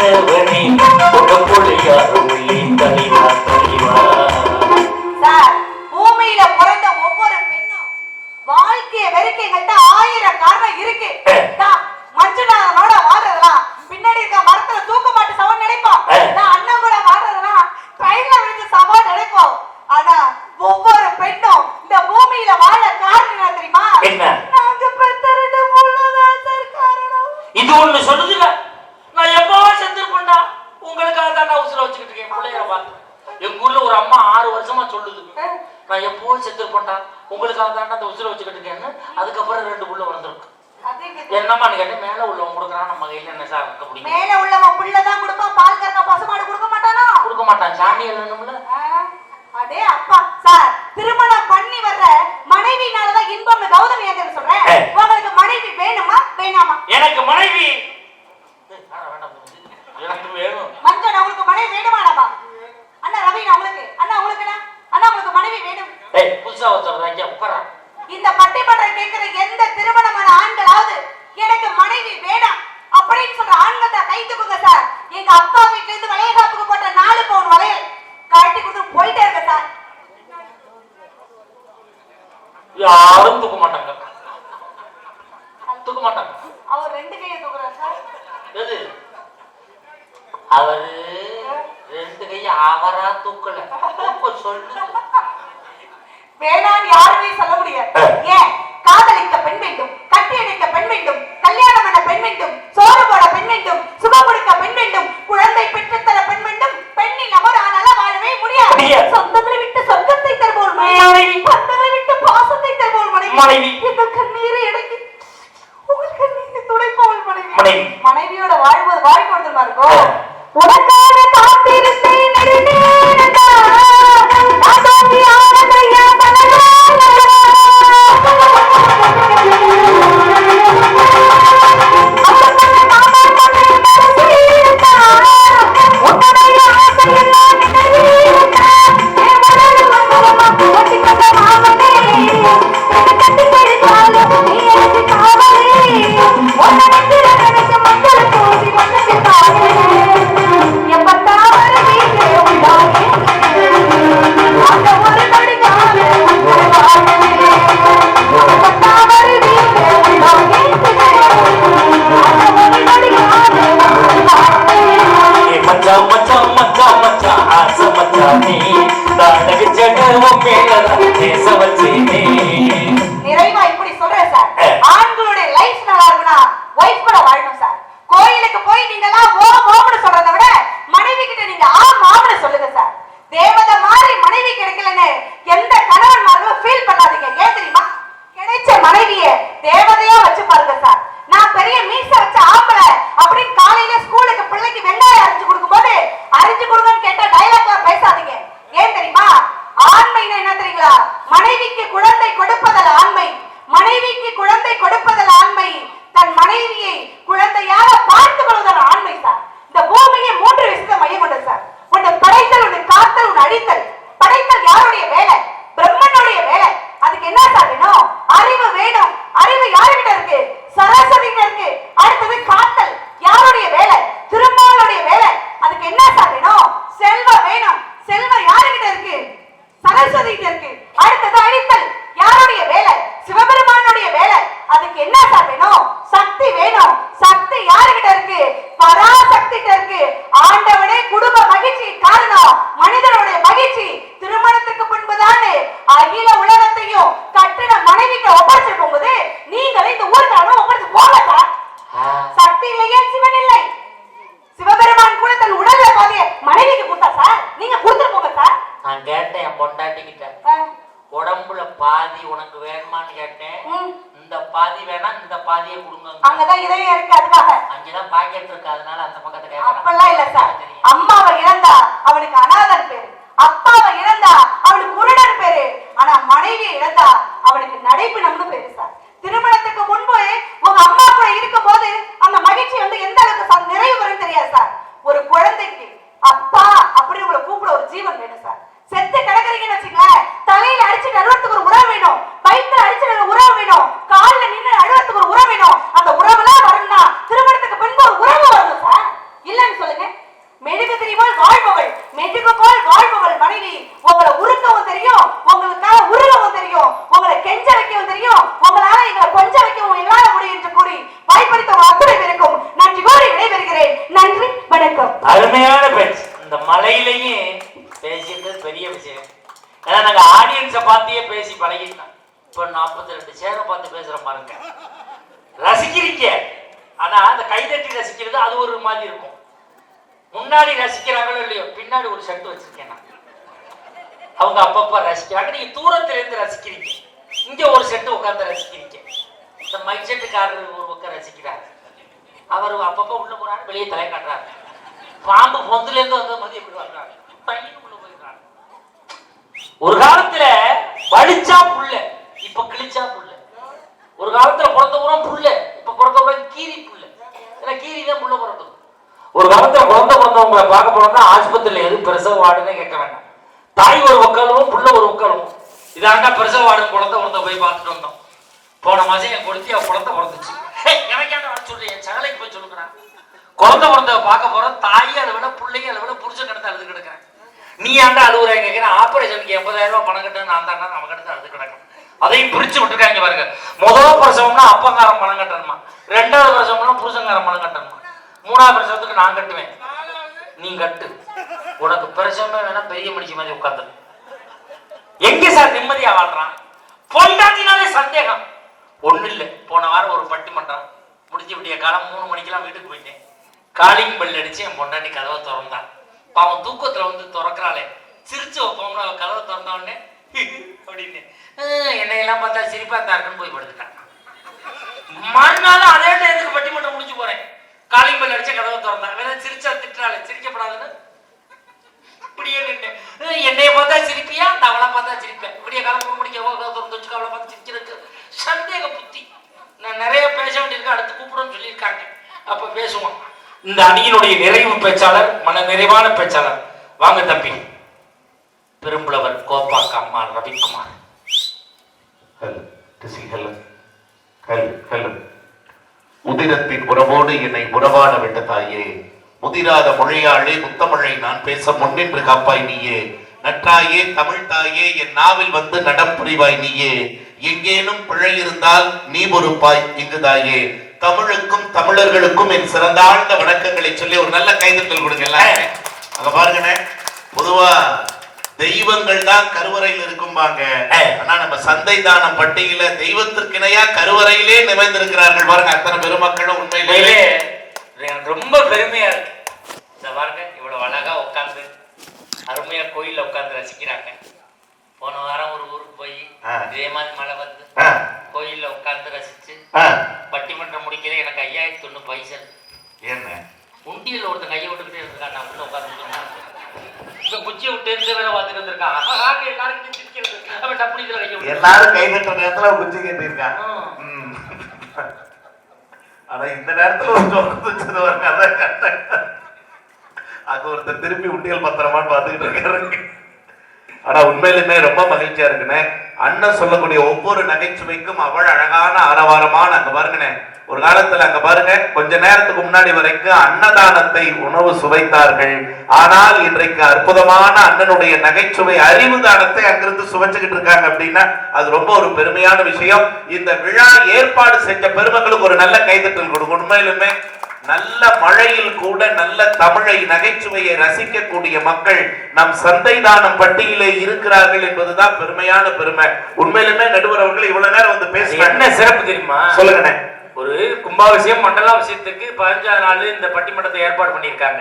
ஆண்டவனே உடம்புல யாரும் இல்லை தலைவா தலைவா. சார், பூமியில பிறந்த ஒவ்வொரு பெண்ணும் வாழ்க்கைய வெறுக்க எங்கள்கிட்ட 1000 காரணம் இருக்கு. மஞ்சுநாதனோட வாழ்றதெல்லாம் பின்னாடி இருக்க மரத்துல தூக்க மாட்டு சவன் நினைப்போம். நான் அண்ணன் கூட வாழ்றதெல்லாம் ட்ரெயின்ல விழுந்து சவன் நினைப்போம். ஆனா ஒவ்வொரு பெண்ணும் இந்த பூமியில வாழ காரணம் என்ன தெரியுமா? என்ன? நாங்க பெத்தறிந்த புள்ளதான் சார் காரணம். இது ஒண்ணு சொல்லுதுல, நான் எப்பவோ செத்துருப்பேன்டா, உங்களுக்காக தான் நான் உசுர வச்சுக்கிட்டு இருக்கேன். பிள்ளைய பார்த்து எங்க ஊர்ல ஒரு அம்மா 6 வருஷமா சொல்லுது, நான் எப்பவோ செத்துருப்பேன்டா, உங்களுக்காக தான் அந்த உசுர வச்சுக்கிட்டு இருக்கேன்னு. அதுக்கப்புறம் 2 புள்ள வளர்ந்துருக்கு. என்னம்மான்னு கேட்டேன், மேல உள்ளவன் கொடுக்குறான், நம்ம கையில என்ன சார் இருக்க முடியும்? மேல உள்ளவன் புள்ளதான் கொடுப்பான், பால் கறக்க பசுமாடு கொடுக்க மாட்டானா? கொடுக்க மாட்டான், சாமி எழுதணும்ல. அடே அப்பா சார், திருமணம் பண்ணி வர்ற மனைவினாலதான் இன்பம்னு கௌதமி ஏன் சொல்றேன். உங்களுக்கு மனைவி வேணுமா வேணாமா? எனக்கு மனைவி எனக்கு வேணும். மஞ்சள் உங்களுக்கு மனைவி வேணுமாடாமா? அண்ணா ரவீனா உங்களுக்கு, அண்ணா உங்களுக்கு, அண்ணா உங்களுக்கு மனைவி வேணும். ஏய் புதுசா வச்சறதா உட்கார. இந்த பட்டிமன்றம் கேட்கிற எந்த திருமணமான ஆண்களாவது எனக்கு மனைவி வேணாம் அப்படின்னு சொல்ற ஆண்கள் தான் கை தூக்குங்க சார். எங்க அப்பா வீட்டுல இருந்து வளையகாப்புக்கு போட்ட 4 பவுன் வளையல் கட்டி கொடுத்து போயிட்டே இருக்க சார். யாரும் தூக்க மாட்டாங்க, தூக்க மாட்டாங்க. அவர் 2 கையை தூக்குறாரு சார். எது? அவரு 2 கையை அவரா தூக்கல, தூக்க சொல்லு. வேணான்னு யாருமே சொல்ல முடியாது. ஏன்? காதலிக்க பெண் வேண்டும், கட்டி அணைக்க பெண் வேண்டும், கல்யாணம் பண்ண பெண் வேண்டும், சோறு போட பெண் வேண்டும், சுகம் கொடுக்க பெண் வேண்டும், குழந்தை பெற்றுத்தர பெண் வேண்டும். பெண்ணில் அவர் ஆனால வாழவே முடியாது. சொந்தங்களை விட்டு சொர்க்கத்தை தருவோர் மனைவி, பந்தங்களை விட்டு பாசத்தை தருவோர் மனைவி, எங்கள் கண்ணீரை அடக்கி உங்கள் கண்ணீரை துடைப்பவள் மனைவி. மனைவியோட வாழ்வது வாழ்க்கை கொடுத்துருமா இருக்கும். உனக்காக காத்திருந்தேன் நெடுநேரம்டா, ஆசாமியானதையா நிறைவா இப்படி சொல்றேன் சார். ஆண்களுடைய லைஃப் நல்லா இருக்குன்னா வைஃப் கூட வாழணும் சார். கோயிலுக்கு போய் நீங்க எல்லாம் ஓம் ஓம்னு சொல்றதை விட மனைவி கிட்ட நீங்க ஆம் ஆம்னு சொல்லுங்க சார். தேவதை மாதிரி மனைவி கிடைக்கலன்னு எந்த கணவன்மார்களும் ஃபீல் பண்ணாதீங்க. ஏன் தெரியுமா? கிடைச்ச மனைவியை தேவதையா வச்சு பாருங்க சார். நான் பெரிய மீச வச்ச ஆம்பளை அப்படின்னு காலையில ஸ்கூலுக்கு பிள்ளைக்கு வெங்காயம் அரிஞ்சு கொடுக்கும் போது அரிஞ்சு கொடுங்கன்னு கேட்ட டைலாக்லாம் பேசாதீங்க. ஏன் தெரியுமா? ஆண்மைனா என்ன தெரியுங்களா? மனைவிக்கு குழந்தை கொடுப்பதல் ஆண்மை, மனைவிக்கு குழந்தை கொடுப்பதல் ஆண்மை, தன் மனைவியை குழந்தையாக பார்த்துக் கொள்வதல் ஆண்மை சார். இந்த பூமியை 3 விஷயத்தை மையம் கொண்டது சார். ஒன்று படைத்தல், ஒன்று காத்தல், ஒன்று அழித்தல். படைத்தல் யாருடைய வேலை? பிரம்மனுடைய வேலை. அதுக்கு என்ன சார் வேணும்? அறிவு வேணும். அறிவு யாருகிட்ட இருக்கு? சரஸ்வதிகிட்ட இருக்கு. அடுத்தது காத்தல் யாருடைய வேலை? திருமாலுடைய வேலை. அதுக்கு என்ன சார் வேணும்? செல்வம் வேணும். செல்வம் யாருகிட்ட இருக்கு? சரஸ்வதி இருக்கு. அடுத்தது அழித்தல் யாருடைய வேலை? சிவபெருமானுடைய வேலை. அதுக்கு என்ன சார் வேணும்? சக்தி வேணும். சக்தி யாருகிட்ட இருக்கு? பராசக்தி கிட்ட இருக்கு. ஆண்டவனே குடும்ப மகிழ்ச்சி காரணம் மனிதனுடைய மகிழ்ச்சி திருமணத்துக்கு முன்புதான் அகில உலகத்தையும் கட்டின மனைவிக்கு ஒப்படைச்சு போகும்போது நீங்களே இந்த ஊருக்காரங்க ஒப்படைச்சு போகல. சக்தி இல்லையே சிவன் இல்லை. சிவபெருமான் கூட தன் உடல்ல பாதிய மனைவிக்கு கொடுத்தா சார். நீங்க கொடுத்துட்டு போங்க சார். நான் கேட்டேன் என் பொண்டாட்டிக்கிட்ட, உடம்புல பாதி உனக்கு வேணுமான்னு கேட்டேன். இந்த பாதி வேணா இந்த பாதியை கொடுங்க. அங்கதான் இதயம் இருக்கு, அதுக்காக அங்கதான் பாக்கெட் இருக்கு, அதனால அந்த பக்கத்தை கேட்க. அப்பெல்லாம் இல்ல சார். அம்மாவை இழந்தா அவனுக்கு அநாதன் பேரு, அப்பாவை இழந்தா அவனுக்கு குருடன் பேரு, ஆனா மனைவியை இழந்தா அவனுக்கு நடைப்பினம்னு பேரு சார். திருமணத்துக்கு முன்பு உங்க அம்மா கூட இருக்கும் போது அந்த மகிழ்ச்சி எந்த அளவுக்கு நிறைவு வரும் தெரியாது சார். ஒரு குழந்தைக்கு அப்பா அப்படி உங்களை கூப்பிட ஒரு ஜீவன் வேணும் சார். செத்து கிடக்குறீங்கன்னு வச்சுங்களேன், தலையில அடிச்சுட்டு அழுவத்துக்கு ஒரு உறவு வேணும், வயிற்றுல அடிச்சுட்டு உறவு வேணும், காலில் நின்று அழுவத்துக்கு ஒரு உறவு வேணும். அந்த உறவுலாம் வரணும்னா திருமணத்துக்கு பின்பு ஒரு உறவு வரணும் சார். இல்லன்னு சொல்லுங்க. இந்த மலையிலையும் பேசிட்டு பெரிய விஷயம். ஏன்னா நாங்க ஆடியன்ஸை பார்த்தியே பேசி பழகிட்டோம். இப்போ 42 சேரை பார்த்து பேசுற பாருங்க, ரசிக்கிறீங்க. ஆனா அந்த கைதட்டி ரசிக்கிறது அது ஒரு மாதிரி இருக்கும். முன்னாடி ரசிக்கிறாங்களோ இல்லையோ, பின்னாடி ஒரு ஷர்ட் வச்சிருக்கேன் நான். அவங்க அப்பப்ப ரசிக்கிறாங்க. நீங்க தூரத்துல இருந்து ரசிக்கிறீங்க, இங்க ஒரு செட்டு உட்கார்ந்து ரசிக்கிறீங்க. இந்த மைக் செட்டுக்காரர் ஒரு பக்கம் ரசிக்கிறாரு, அவர் அப்பப்ப உள்ள போறாரு, வெளியே தலை காட்டுறாரு. பாம்பு பொந்துல இருந்து வந்த மாதிரி எப்படி வர்றாரு, பையனுக்குள்ள போயிடுறாரு. ஒரு காலத்துல வலிச்சா புள்ள, இப்ப கிழிச்சா புள்ள. ஒரு காலத்துல பிறந்த உரம் புள்ள, இப்ப பிறந்த உரம் கீரி புள்ள. ஏன்னா கீரி தான் புள்ள பிறந்தது. ஒரு காலத்துல பிறந்தவங்களை பார்க்க போனோம்னா ஆஸ்பத்திரியில எது பிரசவ வார்டுன்னு கேட்க வேண்டாம், தாய் ஒரு உட்காலவும் புள்ள ஒரு உட்காலவும். இதாண்டா பிரசவ வார்டு குழந்தை போய் பார்த்துட்டு வந்தோம். போன மாசம் என் கொடுத்து அவ குழந்தை பிறந்துச்சு. எனக்காண்ட வர சொல்றேன், என் சகலைக்கு போய் சொல்லுங்கிறான். குழந்தை பிறந்தவ பார்க்க போறோம், தாயை அளவிட பிள்ளைங்க அளவிட புருஷன் கிடந்து அழுது கிடக்கிறேன். நீ ஆண்டா அழுகுறாங்க கேட்கிறேன். ஆபரேஷனுக்கு 80,000 ரூபாய் பணம் கட்ட நான் தாண்டா நம்ம கிடந்து அழுது கிடக்கும். அதையும் பிரிச்சு விட்டுருக்காங்க பாருங்க. முதல் பிரசவம்னா அப்பங்காரம் பணம் கட்டணுமா, 2வது பிரசவம்னா புருஷங்காரம் பணம் கட்டணுமா, 3வது பிரசவத்துக்கு நான் கட்டுவேன், நீ கட்டு. உனக்கு பிரசவமே வேணா பெரிய மனுஷி மாதிரி உட்காந்து. எங்க சார் நிம்மதியா வாழ்றான்? பொண்டாட்டினாலே சந்தேகம். ஒண்ணு இல்ல, போன வாரம் ஒரு பட்டிமன்றம் முடிஞ்சு விடிய காலம் 3 மணிக்கெல்லாம் வீட்டுக்கு போயிட்டேன். காலிங் பெல் அடிச்சு என் பொண்டாட்டி கதவை திறந்தான். பாவம் தூக்கத்துல வந்து திறக்கிறாளே, சிரிச்சு வைப்போம்னு அவ கதவை திறந்த உடனே அப்படின்னு என்னையெல்லாம் பார்த்தா சிரிப்பா தான் இருக்குன்னு போய் படுத்துட்டான். மறுநாளும் அதே நேரத்துக்கு பட்டிமன்றம் முடிச்சு போறேன். காலிங் பெல் அடிச்ச கதவை திறந்தான். வேற சிரிச்சா திட்டுறாளே, சிரிக்கப்படாதுன்னு இப்படியே நின்று என்னைய பார்த்தா சிரிப்பியா, அந்த அவளை பார்த்தா சிரிப்பேன். இப்படியே காலம் முடிக்க திறந்து வச்சுக்க, அவளை பார்த்து சிரிச்சிருக்கு. சந்தேக புத்தி. நான் நிறைய பேச வேண்டியிருக்கேன், அடுத்து கூப்பிடுன்னு சொல்லியிருக்காங்க, அப்ப பேசுவோம். இந்த அணியினுடைய நிறைவு பேச்சாளர், மன நிறைவான பேச்சாளர், வாங்க தம்பி, பெரும்புலவர் கோப்பாக்க அம்மா ரவிக்குமார். உதிரத்தின் உறவோடு என்னை உறவாட விட்ட தாயே, முதிராத மொழியாளே முத்தமிழை நான் பேச முன்னின்று காப்பாய் நீயே. நற்றாயே தமிழ் தாயே, என் நாவில் வந்து நடம் புரிவாய் நீயே. எங்கேனும் பிழை இருந்தால் நீ பொறுப்பாய் இங்குதாயே. தமிழுக்கும் தமிழர்களுக்கும் என் சிறந்தாழ்ந்த வணக்கங்களை சொல்லி ஒரு நல்ல கைதட்டல் கொடுங்கல்ல. அங்க பாருங்கண்ணே, பொதுவா தெய்வங்கள் தான் கருவறையில் இருக்கும்பாங்க. ஆனா நம்ம சந்தை தானம் பட்டியல தெய்வத்திற்கு இணையா கருவறையிலே நிறைந்திருக்கிறார்கள் பாருங்க அத்தனை பெருமக்களும். உண்மையிலே ரொம்ப பெருமையா இருக்கு. இந்த பாருங்க, இவ்வளவு அழகா உட்கார்ந்து அருமையா கோயில்ல உட்கார்ந்து ரசிக்கிறாங்க. போன வாரம் ஒரு ஊருக்கு போய் இதே மாதிரி மழை வந்து கோயில்ல உட்கார்ந்து ரசிச்சு பட்டிமன்றம் முடிக்கிற எனக்கு 5001 பைசல். என்ன உண்டியில் ஒருத்தன் கையை விட்டுக்கிட்டே இருக்கான், நான் உள்ள உட்கார்ந்து குச்சியை விட்டு இருந்து வேலை பார்த்துட்டு வந்திருக்கான். எல்லாரும் கை தட்ட நேரத்துல குச்சி கேட்டிருக்காங்க. ஆனா இந்த நேரத்துல அது ஒருத்தர் திருப்பி உண்டியல் பத்திரமான்னு பார்த்துக்கிட்டு இருக்காரு. ஆனா உண்மையிலுமே ரொம்ப மகிழ்ச்சியா இருக்குண்ணே. அண்ணன் சொல்லக்கூடிய ஒவ்வொரு நகைச்சுவைக்கும் அவ்வளவு அழகான ஆரவாரமான, அங்க பாருங்கண்ணே, ஒரு காலத்துல அங்க பாருங்க, கொஞ்ச நேரத்துக்கு முன்னாடி வரைக்கும் அன்னதானத்தை உணவு சுவைத்தார்கள். ஆனால் இன்றைக்கு அற்புதமான அண்ணனுடைய நகைச்சுவை அறிவு தானத்தை அங்கிருந்து சுவைச்சுக்கிட்டு இருக்காங்க. அப்படின்னா அது ரொம்ப ஒரு பெருமையான விஷயம். இந்த விழா ஏற்பாடு செஞ்ச பெருமக்களுக்கு ஒரு நல்ல கைதட்டல் கொடுக்கும். உண்மையிலுமே நல்ல மழையில் கூட நல்ல தமிழை நகைச்சுவையை ரசிக்கக்கூடிய மக்கள் நம் சந்தை தானம் பட்டியலே இருக்கிறார்கள் என்பதுதான் பெருமையான பெருமை. உண்மையிலுமே நடுவர் அவர்கள் இவ்வளவு நேரம் வந்து பேசுறாங்க. என்ன சிறப்பு தெரியுமா? சொல்லுங்க. ஒரு கும்பாபிஷேகம் மண்டலாபிஷேகத்துக்கு 15ஆம் நாள் இந்த பட்டிமன்றத்தை ஏற்பாடு பண்ணியிருக்காங்க.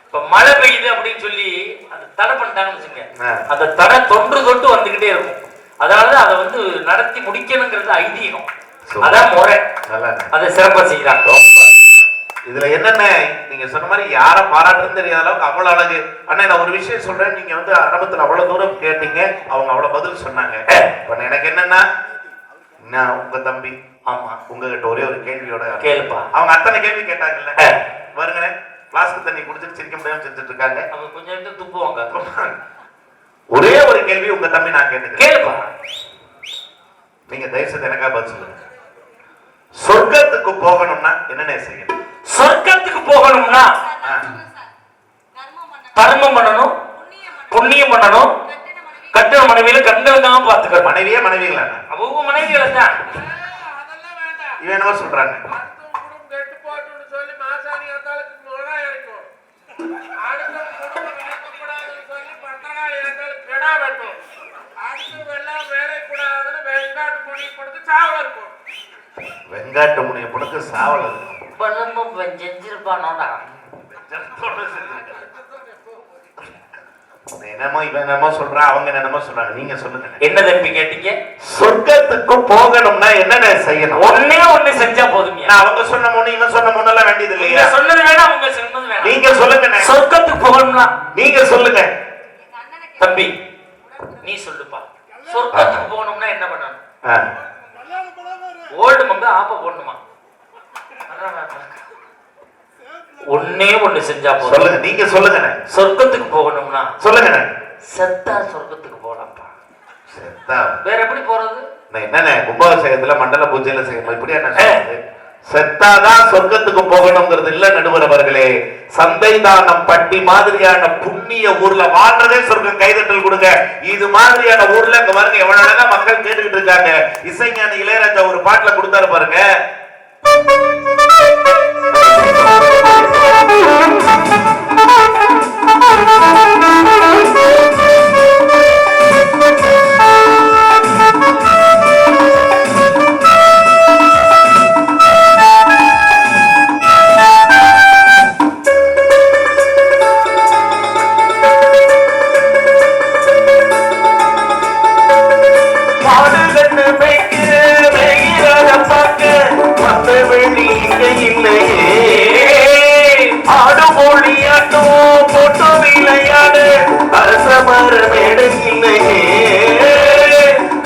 இப்ப மழை பெய்யுது அப்படின்னு சொல்லி அதை தடை பண்ணிட்டாங்கன்னு வச்சுங்க, அந்த தடை தொட்டு வந்துகிட்டே இருக்கும். அதனால அதை வந்து நடத்தி முடிக்கணுங்கிறது ஐதீகம், அதான் முறை. அதை சிறப்பா செய்யறாங்க. இதுல என்னென்ன நீங்க சொன்ன மாதிரி யார பாராட்டுன்னு தெரியாத அளவுக்கு அவ்வளவு அழகு. அண்ணா நான் ஒரு விஷயம் சொல்றேன், நீங்க வந்து ஆரம்பத்துல அவ்வளவு தூரம் கேட்டீங்க, அவங்க அவ்வளவு பதில் சொன்னாங்க. எனக்கு என்னன்னா, நான் உங்க தம்பி, ஆமா உங்ககிட்ட ஒரே ஒரு கேள்வியோட கேளுப்பா. அவங்க அத்தனை கேள்வி கேட்டாங்கல்ல, வருங்களேன், பிளாஸ்டிக் தண்ணி குடிச்சிட்டு சிரிக்க முடியாம செஞ்சுட்டு இருக்காங்க. அவங்க கொஞ்சம் எடுத்து துப்புவாங்க. ஒரே ஒரு கேள்வி உங்க தம்பி நான் கேட்டுக்கிறேன், கேளுப்பா. நீங்க தயவு செய்து எனக்கா பதில் சொல்லுங்க. சொர்க்கத்துக்கு போகணும்னா என்னென்ன செய்யணும்? சொர்க்கத்துக்கு போகணும்னா தர்மம் பண்ணணும், புண்ணியம் பண்ணணும், கட்டின மனைவியில கண்களுக்காக பாத்துக்க. மனைவியே மனைவிகளா? அவங்க மனைவிகளை தான். இவன் என்னவோ சொல்றாங்க, வெங்காட்டு முனைய பொண்ணுக்கு சாவல் பழமும் செஞ்சிருப்பானோடா. என்னமோ இவன் என்னமோ சொல்றான், அவங்க என்னமோ சொல்றாங்க. நீங்க சொல்லுங்க, என்ன தம்பி கேட்டீங்க? சொர்க்கத்துக்கு போகணும்னா என்னென்ன செய்யணும்? ஒன்னே ஒண்ணு செஞ்சா போதும். அவங்க சொன்ன முன்னு இவன் சொன்ன முன்னெல்லாம் வேண்டியது இல்லையா? சொன்னது வேணாம், அவங்க சொன்னது வேணாம். நீங்க சொல்லுங்க. சொர்க்கத்துக்கு போகணும்னா நீங்க சொல்லுங்க. தம்பி நீ சொல்லுப்பா. சொர்க்கத்துக்கு போகணும்னா என்ன பண்ணணும்? ஓல்டு மங்க ஆப்ப போடணுமா? ஒன்னே ஒண்ணு செஞ்சா போதும். சொல்லுங்க, நீங்க சொல்லுங்க. சொர்க்கத்துக்கு போகணும்னா சொல்லுங்க, செத்தா சொர்க்கத்துக்கு போலாம்ப்பா. செத்தா வேற எப்படி போறது? என்னண்ணே கும்பாபிஷேகத்துல மண்டல பூஜையில செய்யணும், இப்படி என்ன? செத்தாதான் சொர்க்கத்துக்கு போகணுங்கிறது இல்ல நடுவர் அவர்களே. சந்தைதானம் பட்டி மாதிரியான புண்ணிய ஊர்ல வாழ்றதே சொர்க்கம். கைதட்டல் கொடுங்க. இது மாதிரியான ஊர்ல இங்க பாருங்க எவ்வளவு அழகா மக்கள் கேட்டுக்கிட்டு இருக்காங்க. இசைஞானி இளையராஜா ஒரு பாட்டுல கொடுத்தாரு பாருங்க.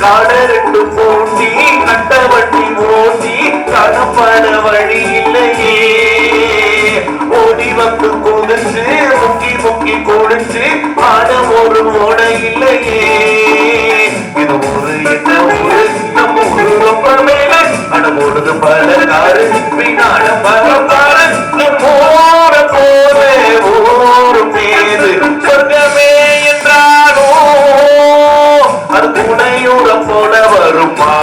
காடரட்டு போட்டி கட்டவட்டி ஓட்டி கடப்பட வழி இல்லையே. ஓடி வந்து கொடுத்து முக்கி முக்கி கொடுத்து ஆட ஒரு ஓட இல்லையே. இது ஒரு என்ன ஒரு நம்ம ஒரு ரொம்ப மேல அடமோடுது பல காரு பின்னாட பரப்பாரு போற போல ஒரு பேரு சொர்க்கமே என்றாரோ அது துணையுற போல வருமா?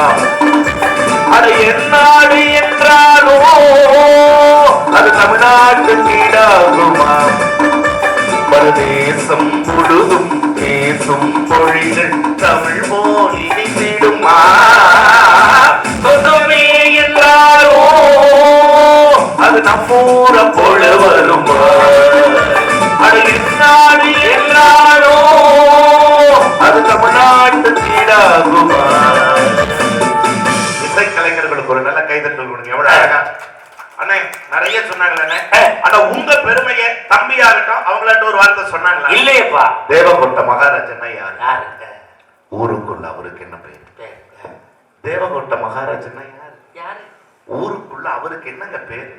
அது என்னாடு என்றாலோ அது தமிழ்நாட்டு கீழாகுமா? பரதேசம் முழுதும் பேசும் மொழிகள் தமிழ் மொழி விடுமா? சொர்க்கமே என்றாலோ அது நம்மூர போல வருமா? அது என்னாடு என்றாலோ அது தமிழ்நாட்டு கீழாகுமா? இசை கலைஞர்களுக்கு ஒரு நல்ல கைதட்டல் கொடுங்க. எவ்வளவு அழகா அண்ணே நிறைய சொன்னாங்களே. ஆனா உங்க பெருமையை தம்பியாகட்டும் அவங்கள்ட்ட ஒரு வார்த்தை சொன்னாங்களா? இல்லையப்பா. தேவகோட்டை மகாராஜன்னா யாரு? ஊருக்குள்ள அவருக்கு என்ன பேரு? தேவகோட்டை மகாராஜன்னா யாரு? ஊருக்குள்ள அவருக்கு என்னங்க பேரு?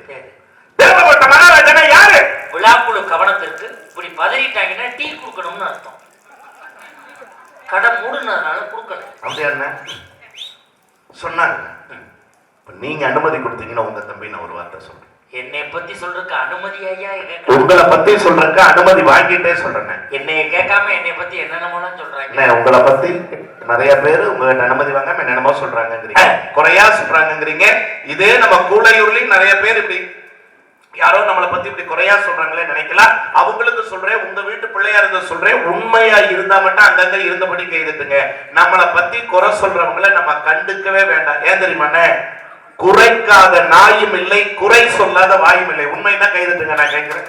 தேவகோட்டை மகாராஜன்னா யாரு? விழாக்குழு கவனத்திற்கு இப்படி பதறிட்டாங்கன்னா டீ கொடுக்கணும்னு அர்த்தம். கடை மூடுனதுனால கொடுக்கல. அப்படியா சொன்னாங்க. நீங்க அனுமதி கொடுத்தீங்கன்னா உங்க தம்பி நான் ஒரு வார்த்தை சொல்றேன். என்னை பத்தி சொல்றதுக்கு அனுமதி ஐயா? உங்களை பத்தி சொல்றதுக்கு அனுமதி வாங்கிட்டே சொல்றேன். என்னைய கேட்காம என்னை பத்தி என்னென்னமோலாம் சொல்றாங்க. உங்களை பத்தி நிறைய பேரு உங்ககிட்ட அனுமதி வாங்காம என்னென்னமோ சொல்றாங்கிறீங்க, குறையா சொல்றாங்கிறீங்க. இதே நம்ம கூளையூர்லயும் நிறைய பேர் இப்படி யாரோ நம்மளை பத்தி இப்படி குறையா சொல்றாங்களே நினைக்கலாம். அவங்களுக்கு சொல்றேன், உங்க வீட்டு பிள்ளையா இருந்த சொல்றேன், உண்மையா இருந்தா மட்டும் அங்கங்க இருந்தபடி கைதுட்டுங்க. நம்மளை பத்தி குறை சொல்றவங்களை நம்ம கண்டுக்கவே வேண்டாம். ஏன் தெரியுமாண்ணே? குறைக்காத நாயும் இல்லை, குறை சொல்லாத வாயும் இல்லை. உண்மைன்னா கைதுட்டுங்க. நான் கேட்கிறேன்,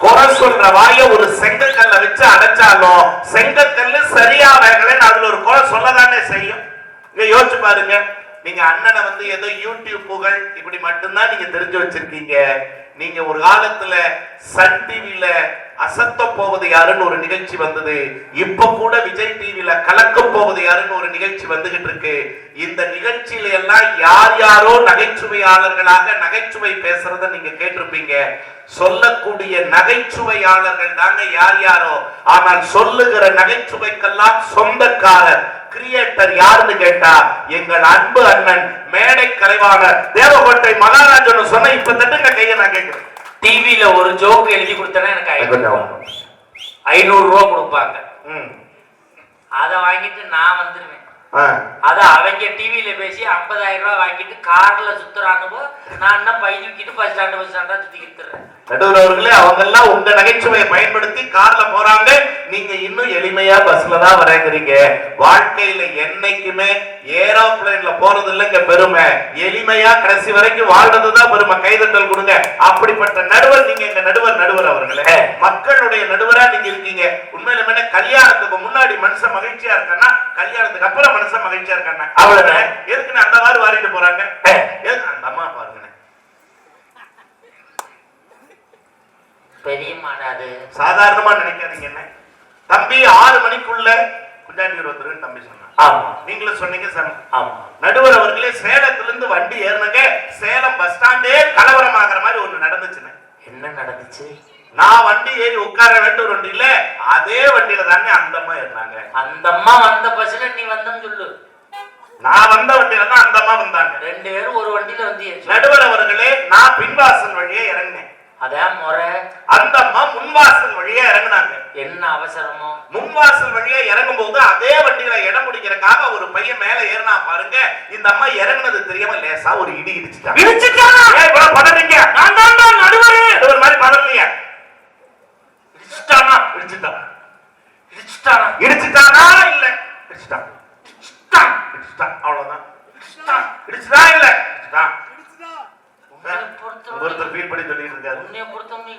குறை சொல்ற வாய ஒரு செங்கக்கல்ல வச்சு அடைச்சாலும் செங்கக்கல்லு சரியா வேகலன்னு அதுல ஒரு குறை சொல்லதானே செய்யும். இங்க யோசிச்சு பாருங்க. நீங்க அண்ணனை வந்து ஏதோ யூடியூப் புகழ் இப்படி மட்டும்தான் நீங்க தெரிஞ்சு வச்சிருக்கீங்க. நீங்க ஒரு காலத்துல சன் டிவில அசத்த போவது யாருன்னு ஒரு நிகழ்ச்சி வந்தது. இப்ப கூட விஜய் டிவில கலக்க போவது யாருன்னு ஒரு நிகழ்ச்சி வந்துகிட்டு இருக்கு. இந்த நிகழ்ச்சியில எல்லாம் யார் யாரோ நகைச்சுவையாளர்களாக நகைச்சுவை பேசுறத நீங்க கேட்டிருப்பீங்க. சொல்லக்கூடிய நகைச்சுவையாளர்கள் தாங்க யார் யாரோ. ஆனால் சொல்லுகிற நகைச்சுவைக்கெல்லாம் சொந்தக்காரர் கிரியேட்டர் யாருன்னு கேட்டா எங்கள் அன்பு அண்ணன் மேடை கலைவாணர் தேவகோட்டை மகாராஜன் சொன்ன. இப்ப தட்டுங்க கையை நான் கேட்கிறேன். டிவில ஒரு ஜோக் எழுதி கொடுத்தனா எனக்கு 500 ரூபாய் கொடுப்பாங்க. அதை வாங்கிட்டு நான் வந்துருவேன். அத அவங்க டிவியில பேசி 50,000 ரூபாய் வாங்கிட்டு கார்ல சுத்துறானுவோ, நான் என்ன பை தூக்கிட்டு பஸ் ஸ்டாண்டா சுத்திக்கிட்டு இருக்கேன். நடுவர் அவர்களே, அவங்க எல்லாம் உங்க நகைச்சுவையை பயன்படுத்தி கார்ல போறாங்க, நீங்க இன்னும் எளிமையா பஸ்ல தான் வரேங்கிறீங்க. வாழ்க்கையில என்னைக்குமே ஏரோப்ளேன்ல போறது இல்லைங்க பெருமை, எளிமையா கடைசி வரைக்கும் வாழ்றதுதான் பெருமை. கைதட்டல் கொடுங்க. அப்படிப்பட்ட நடுவர் நீங்க, எங்க நடுவர் அவர்களே, மக்களுடைய நடுவரா நீங்க இருக்கீங்க. உண்மையிலுமே கல்யாணத்துக்கு முன்னாடி மனுஷன் மகிழ்ச்சியா இருக்கான்னா, கல்யாணத்துக்கு அப்புறம் மனுஷன் மகிழ்ச்சியா இருக்காங்க. அவ்வளவுதான். எதுக்குன்னு அந்த மாதிரி வாரிட்டு போறாங்க? அந்த அம்மா பாருங்க, பெரிய மாடாது சாதாரணமா நினைக்காதீங்க. என்ன தம்பி 6 மணிக்குள்ள குஞ்சாண்டியூர் வந்துருன்னு தம்பி சொன்னாங்க. ஆமா, நீங்களும் சொன்னீங்க சார். ஆமா. நடுவர் அவர்களே, சேலத்துல இருந்து வண்டி ஏறினங்க, சேலம் பஸ் ஸ்டாண்டே கலவரம் ஆகிற மாதிரி ஒண்ணு நடந்துச்சுன்னு. என்ன நடந்துச்சு? நான் வண்டி ஏறி உட்கார வேண்டிய ஒரு வண்டி இல்ல, அதே வண்டியில தாங்க அந்த அம்மா ஏறினாங்க. அந்த அம்மா வந்த பஸ்ல நீ வந்தன்னு சொல்லு. நான் வந்த வண்டியில தான் அந்த அம்மா வந்தாங்க. 2 பேரும் ஒரு வண்டியில வந்து. நடுவர் அவர்களே, நான் பின்வாசல் வழியே இறங்கினேன். அதான் முறை. அந்த அம்மா முன்வாசல் வழியா இறங்குனாங்க. என்ன அவசரமோ? முன்வாசல் வழியா இறங்கும் போது அதே வண்டியில இடம் பிடிக்கிறதுக்காக ஒரு பையன் மேல ஏறினா பாருங்க. இந்த அம்மா இறங்குனது தெரியாம லேசா ஒரு இடி இடிச்சுட்டாங்க. பதறீங்க? நான் தான் நடுவர் மாதிரி பதறலையா? இடிச்சுட்டானா? இடிச்சுட்டானா இல்ல இடிச்சுட்டான். அவ்வளவுதான். இடிச்சுட்டா இல்ல இடிச்சுட்டான். ஒருத்தர் ஃபீல் பண்ணி சொல்லிட்டு இருக்காரு. உன்னைய பொறுத்தவரை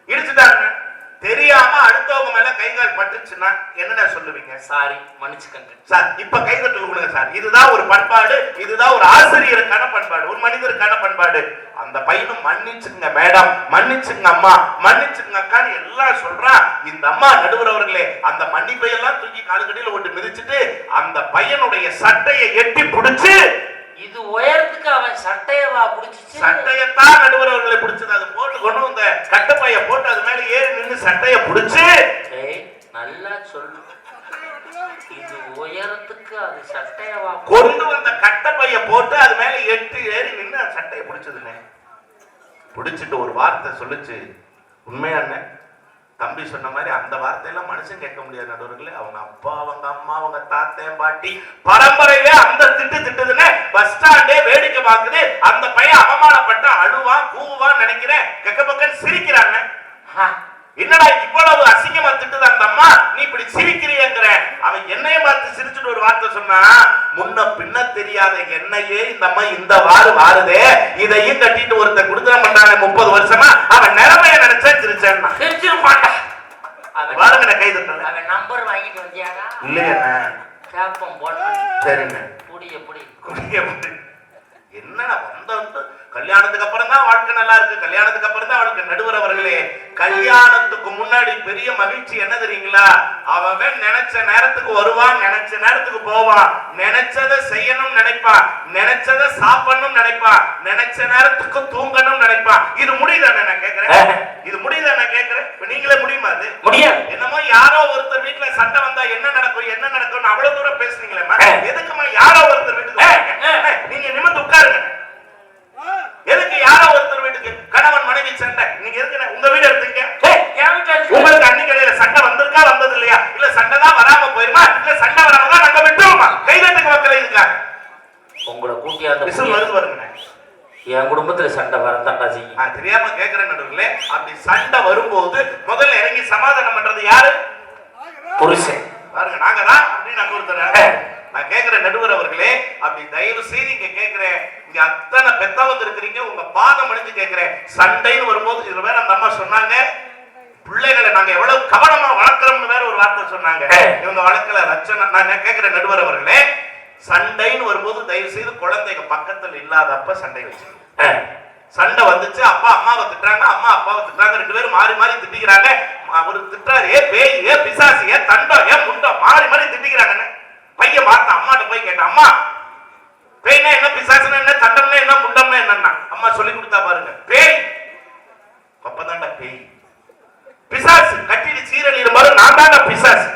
இடிச்சுட்டாங்க. தெரியாம அடுத்தவங்க மேல கைகால் பட்டுச்சுன்னா என்னென்ன சொல்லுவீங்க? சாரி, மன்னிச்சுக்கங்க சார். இப்ப கைதட்டல் கொடுங்க சார். இதுதான் ஒரு பண்பாடு, இதுதான் ஒரு ஆசிரியருக்கான பண்பாடு, ஒரு மனிதருக்கான பண்பாடு. அந்த பையனும் மன்னிச்சுங்க மேடம், மன்னிச்சுங்க அம்மா, மன்னிச்சுங்க அக்கான்னு எல்லாம் சொல்றான். இந்த அம்மா நடுவர் அவர்களே, அந்த மன்னிப்பை எல்லாம் தூக்கி காலுக்கடியில ஒட்டு மிதிச்சுட்டு அந்த பையனுடைய சட்டையை எட்டி பிடிச்சு, இது உயரத்துக்கு அவன் சட்டையவா புடிச்சிச்சு? சட்டையத்தான் நடுவர் அவர்களை பிடிச்சது. அது போட்டு கொண்டு வந்த கட்டப்பைய போட்டு அது மேல ஏறி நின்று சட்டைய பிடிச்சு. நல்லா சொல்லு. இது உயரத்துக்கு அது சட்டையவா கொண்டு வந்த கட்டப்பைய போட்டு அது மேல ஏறி நின்று சட்டையை பிடிச்சதுன்னு பிடிச்சிட்டு ஒரு வார்த்தை சொல்லுச்சு. உண்மையான தம்பி சொன்ன மாதிரி அந்த வார்த்தையெல்லாம் மனுஷன் கேட்க முடியாது நடுவர்களே. அவங்க அப்பா, அவங்க அம்மா, அவங்க தாத்தன் பாட்டி பரம்பரையிலே அந்த திட்டுதுன்னு பஸ் ஸ்டாண்டே வேடிக்கை பார்க்குது. அந்த பையன் அவமானப்பட்ட அழுவான், கூவான் நினைக்கிறேன். கெக்க பக்கன்னு சிரிக்கிறாங்க. என்னடா இவ்வளவு அசிங்கமா திட்டுது அந்த அம்மா, நீ இப்படி சிரிக்கிறியங்கிற. அவன் என்னைய பார்த்து சிரிச்சுட்டு ஒரு வார்த்தை சொன்னா, முன்ன பின்ன தெரியாத என்னையே இந்த அம்மா இந்த வாருதே, இதையும் கட்டிட்டு ஒருத்தர் குடுத்தனம் பண்றாங்க 30 வருஷமா, அவன் நிலைமைய நினைச்சா சிரிச்சான். சிரிச்சிருப்பான்டா. பாருங்க கை தட்டல. அவன் நம்பர் வாங்கிட்டு வந்தியாடா? இல்லையா? கேப்பம் போன. சரிங்க. குடிய என்னடா வந்த கல்யாணத்துக்கு அப்புறம் தான் வாழ்க்கை நல்லா இருக்கு, கல்யாணத்துக்கு அப்புறம் தான் வாழ்க்கை. நடுவர் அவர்களே, கல்யாணத்துக்கு முன்னாடி பெரிய மகிழ்ச்சி என்ன தெரியுங்களா? அவன் நினைச்ச நேரத்துக்கு வருவான், நினைச்ச நேரத்துக்கு போவான், நினைச்சதை செய்யணும் நினைப்பான், நினைச்சதை சாப்பிடணும் நினைப்பான், நினைச்ச நேரத்துக்கு தூங்கணும் நினைப்பான். இது முடியுதானே நான் கேட்கிறேன்? இது முடியுதா நான் கேட்கிறேன்? நீங்களே முடியுமா? அது முடியாது. என்னமோ யாரோ ஒருத்தர் வீட்டுல சண்டை வந்தா என்ன நடக்கும் என்ன நடக்கும் அவ்வளவு தூரம் பேசுனீங்களேம்மா. எதுக்குமா யாரோ ஒருத்தர் வீட்டுக்கு நீங்க நிமிர்ந்து உட்காருங்க. எதுக்கு யாரோ ஒருத்தர் வீட்டுக்கு கணவன் மனைவி சண்டை? நீங்க எதுக்கு உங்க வீடு எடுத்துக்க? உங்களுக்கு அன்னி கடையில சண்டை வந்திருக்கா வந்தது இல்லையா? இல்ல சண்டை தான் வராம போயிருமா? இல்ல சண்டை வராம தான் நாங்க விட்டுருவோமா? கைதட்டுக்கு மக்கள் இருக்காங்க. உங்களை கூட்டி அந்த விசில் வருது பாருங்க. என் குடும்பத்துல சண்டை வரத்தாண்டா செய்யும். தெரியாம கேட்கிறேன் நடுவுல. அப்படி சண்டை வரும்போது முதல்ல இறங்கி சமாதானம் பண்றது யாரு? புருஷன். பாருங்க, நாங்க தான் அப்படின்னு நாங்க ஒருத்தர். நான் கேட்கிறேன் நடுவர் அவர்களே, அப்படி தயவு செய்து இங்க கேட்கிறேன், இங்க அத்தனை பெத்தவங்க இருக்கிறீங்க, உங்க பாதம் அணிஞ்சு கேட்கிறேன். சண்டைன்னு வரும்போது இதுல வேற அந்த அம்மா சொன்னாங்க, பிள்ளைகளை நாங்க எவ்வளவு கவனமா வளர்க்கிறோம்னு வேற ஒரு வார்த்தை சொன்னாங்க. இவங்க வளர்க்கல லட்சணம். நான் கேட்கிறேன் நடுவர் அவர்களே, சண்டைன்னு வரும்போது தயவு செய்து குழந்தைங்க பக்கத்துல இல்லாதப்ப சண்டை வச்சு. சண்டை வந்துச்சு, அப்பா அம்மாவை திட்டுறாங்க, அம்மா அப்பாவை திட்டுறாங்க, 2 பேரும் மாறி மாறி திட்டிக்கிறாங்க. ஒரு திட்டுறாரு, ஏ பேய், ஏ பிசாசு, ஏ தண்டம், ஏ முண்டம், மாறி மாறி திட்டிக்கிறாங்கன்னு. பையன் பார்த்தான், அம்மாட்ட போய் கேட்டான், அம்மா பேய்னா என்ன, பிசாசுனா என்ன, தண்டம்னா என்ன, முண்டம்னா என்னன்னா அம்மா சொல்லி கொடுத்தா பாருங்க. பேய் அப்பதான்டா பேய். பிசாசு கட்டிட்டு சீரழிற மாதிரி நான் தான்டா பிசாசு.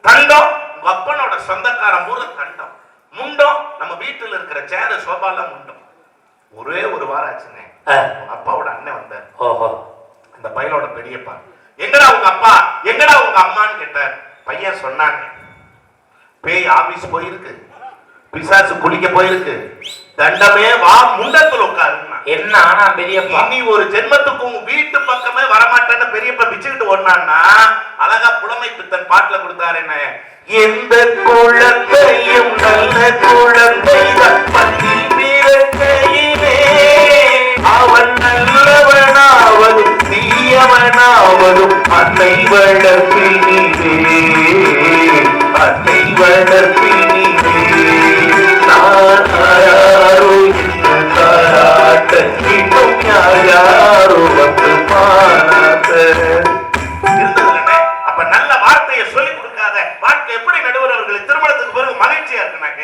தண்டம் அப்பனோட சொந்தக்காரன் பூரா தண்டம். முண்டம் நம்ம வீட்டுல இருக்கிற சேரு சோபால முண்டம். ஒரே ஒரு வாரம் ஆச்சுங்க. அப்பாவோட அண்ணன் வந்தார். ஓஹோ. அந்த பையனோட பெரியப்பா, எங்கடா உங்க அப்பா எங்கடா உங்க அம்மான்னு கேட்டார். பையன் சொன்னாங்க, பேய் ஆபீஸ் போயிருக்கு, பிசாசு குளிக்க போயிருக்கு, தண்டமே வா முண்டத்துல உட்காருன்னா. என்ன ஆனா பெரியப்பா, இனி ஒரு ஜென்மத்துக்கு உங்க வீட்டு பக்கமே வரமாட்டேன்னு பெரியப்பா பிச்சுக்கிட்டு ஒண்ணான்னா அழகா புலமை பித்தன் பாட்டுல கொடுத்தாரு. என்ன, எந்த குழந்தையும் நல்ல குழந்தைதான் பள்ளியில் பிறக்கையிலே, அவன் நல்லவனாவதும் தீயவனாவதும் அன்னை வளர்ப்பினிலே, அன்னை வளர்ப்பினிலே. நான் யாரோ என்று தாராட்ட இன்னும் யாரோ வந்து பாராட்ட. அப்ப நல்ல வார்த்தையை சொல்லிக் கொடுக்காத வாழ்க்கை எப்படி நடுவரவர்களுக்கு திருமணத்துக்கு பிறகு மகிழ்ச்சியா இருக்குனாக்க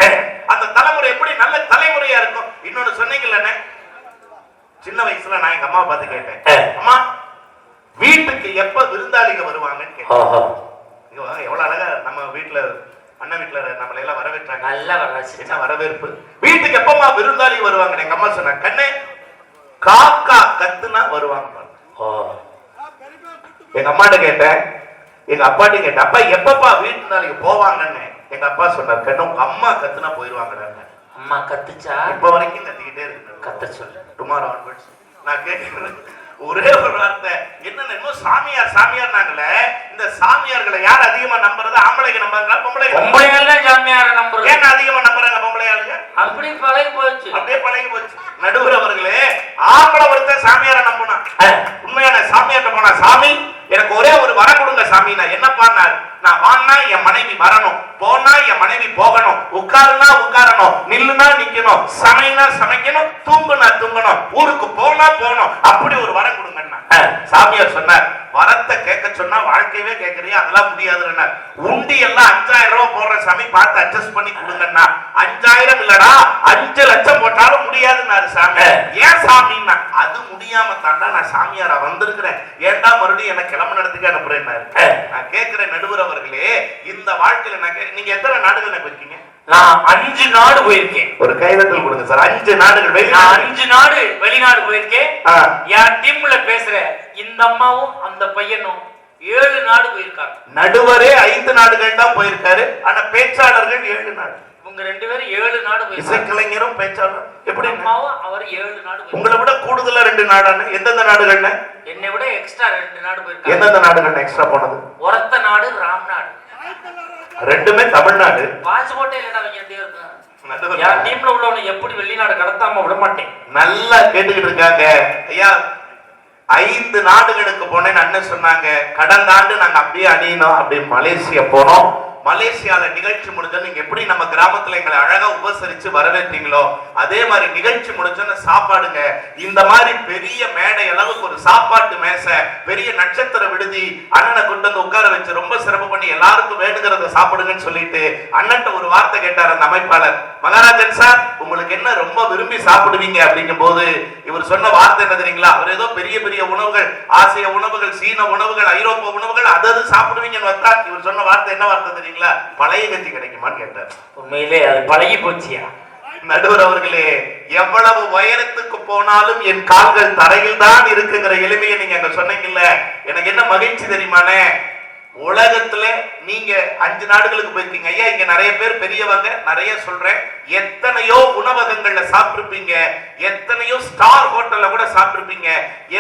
அந்த தலைமுறை எப்படி நல்ல தலைமுறையா இருக்கும். இன்னொன்னு சொன்னீங்கல்ல, சின்ன வயசுல நான் எங்க அம்மா பார்த்து கேட்டேன், அம்மா வீட்டுக்கு எப்ப விருந்தாளிங்க வருவாங்கன்னு கேட்டேன். எவ்வளவு அழகா நம்ம வீட்டுல அண்ணன் வீட்டுல நம்மள எல்லாம் வரவேற்றாங்க, நல்ல வரவேற்பு. வீட்டுக்கு எப்பமா விருந்தாளி வருவாங்க எங்க அம்மா சொன்னாங்க, கண்ணே காக்கா கத்துனா வருவாங்க. எங்க அம்மாட்ட கேட்டேன், எங்க அப்பாட்ட கேட்டேன், அப்பா எப்பப்பா வீட்டு நாளைக்கு போவாங்கன்னு. எங்க அப்பா சொன்னார், கண்ணு உங்க அம்மா கத்துனா போயிருவாங்க. அம்மா கத்துச்சா? இப்ப வரைக்கும் கத்திக்கிட்டே இருக்கு. கத்த சொல்லு. டுமாரோ ஆன்வர்ட்ஸ் நான் கேட்கிறேன் ஒரே ஒரு வார்த்தை, என்னன்னு சாமியார் சாமியார் நாங்களே, இந்த சாமியார்களை யார் அதிகமா நம்புறது? ஆம்பளைங்க நம்புறாங்களா பொம்பளைங்க? சாமியார நம்புறது. ஏன் அதிகமா நம்புறாங்க பொம்பளையாளுங்க? அப்படி பழகி போச்சு, அப்படியே பழகி போச்சு. நடுவர் அவர்களே, ஆம்பளை ஒருத்தர் சாமியார நம்புனா, உண்மையான சாமியார்ட்ட போனா, சாமி எனக்கு ஒரே ஒரு வரம் கொடுங்க சாமி. நான் என்னப்பா, நான் வான்னா என் மனைவி வரணும், போனா என் மனைவி போகணும், உட்காருனா உட்காரணும், நில்லுனா நிக்கணும், சமைனா சமைக்கணும், தூங்குனா தூங்கணும், ஊருக்கு போனா போகணும், அப்படி ஒரு வரம் கொடுங்கன்னா. சாமியார் சொன்னார், வரத்தை கேட்க சொன்னா வாழ்க்கையவே கேட்கறியா? அதெல்லாம் முடியாதுன்னா. உண்டி எல்லாம் 5000 ரூபாய் போடுற சாமி, பார்த்து அட்ஜஸ்ட் பண்ணி கொடுங்கன்னா. 5000 இல்லடா 5 லட்சம் போட்டாலும் முடியாதுன்னாரு சாமி. ஏன் சாமின்னா, அது முடியாம தாண்டா நான் சாமியாரா வந்திருக்கிறேன், ஏன்டா மறுபடியும் என்ன கிளம்ப நடத்துக்கு அனுப்புறேன்னாரு. நான் கேட்கிறேன் நடுவர் அவர்களே, இந்த வாழ்க்கையில நீங்க எத்தனை நாடுகள் போயிருக்கீங்க? நான் 5 நாடு போயிருக்கேன். ஒரு கைதட்டல் கொடுங்க சார். 5 நாடுகள். 5 நாடு வெளிநாடு போயிருக்கேன். என் டீம்ல பேசுற இந்த அம்மாவும் அந்த பையனும் 7 நாடு போயிருக்காங்க. நடுவரே 5 நாடுகள் தான் போயிருக்காரு, ஆனா பேச்சாளர்கள் 7 நாடு. உங்க 2 பேரும் 7 நாடு போயிருக்காங்க. இசைக்கலைஞரும் பேச்சாளர். எப்படி அம்மாவும் அவர் 7 நாடு. உங்களை விட கூடுதலா 2 நாடானு? எந்தெந்த நாடுகள்னு? என்னை விட எக்ஸ்ட்ரா 2 நாடு போயிருக்காங்க. எந்தெந்த நாடுகள் எக்ஸ்ட்ரா போனது? ஒரத்த நாடு, ராம்நாடு. ரெண்டுமே தமிழ்நாடு. பாஸ்போர்ட்டே இல்லடா அவங்க 2 பேருக்கு. என் டீம்ல உள்ளவனை எப்படி வெளிநாடு கடத்தாம விட மாட்டேன். நல்லா கேட்டுக்கிட்டு இருக்காங்க ஐயா. 5 நாடுகளுக்கு போனேன்னு அண்ணன் சொன்னாங்க. கடந்த ஆண்டு நாங்க அப்படியே அணியினோம், அப்படியே மலேசியா போனோம். மலேசியால நிகழ்ச்சி முடிஞ்சோன்னு நீங்க எப்படி நம்ம கிராமத்துல எங்களை அழகா உபசரிச்சு வரவேற்றீங்களோ, அதே மாதிரி நிகழ்ச்சி முடிஞ்சோன்னு சாப்பாடுங்க. இந்த மாதிரி பெரிய மேடை அளவுக்கு ஒரு சாப்பாட்டு மேசை, பெரிய நட்சத்திர விடுதி, அண்ணனை கொண்டு வந்து உட்கார வச்சு ரொம்ப சிறப்பு பண்ணி எல்லாருக்கும் வேணுங்கிறத சாப்பிடுங்கன்னு சொல்லிட்டு அண்ணன்ட்ட ஒரு வார்த்தை கேட்டார் அந்த அமைப்பாளர். மகாராஜன் சார், உங்களுக்கு என்ன ரொம்ப விரும்பி சாப்பிடுவீங்க அப்படிங்கும் போது இவர் சொன்ன வார்த்தை என்ன தெரியுங்களா? அவர் ஏதோ பெரிய பெரிய உணவுகள், ஆசிய உணவுகள், சீன உணவுகள், ஐரோப்பா உணவுகள் அதாவது சாப்பிடுவீங்கன்னு வந்தா இவர் சொன்ன வார்த்தை என்ன வார்த்தை தெரியுங்களா? பழைய கஞ்சி கிடைக்குமான்னு கேட்டார். உண்மையிலே அது பழகி போச்சியா? நடுவர் அவர்களே, எவ்வளவு உயரத்துக்கு போனாலும் என் கால்கள் தரையில் தான் இருக்குங்கிற எளிமையை நீங்க அங்க சொன்னீங்கல்ல, எனக்கு என்ன மகிழ்ச்சி தெரியுமானே. உலகத்துல நீங்க 5 நாடுகளுக்கு போயிருக்கீங்க ஐயா. இங்க நிறைய பேர் பெரியவங்க, நிறைய சொல்றேன், எத்தனையோ உணவகங்கள்ல சாப்பிட்டிருப்பீங்க, எத்தனையோ ஸ்டார் ஹோட்டல்ல கூட சாப்பிட்டிருப்பீங்க.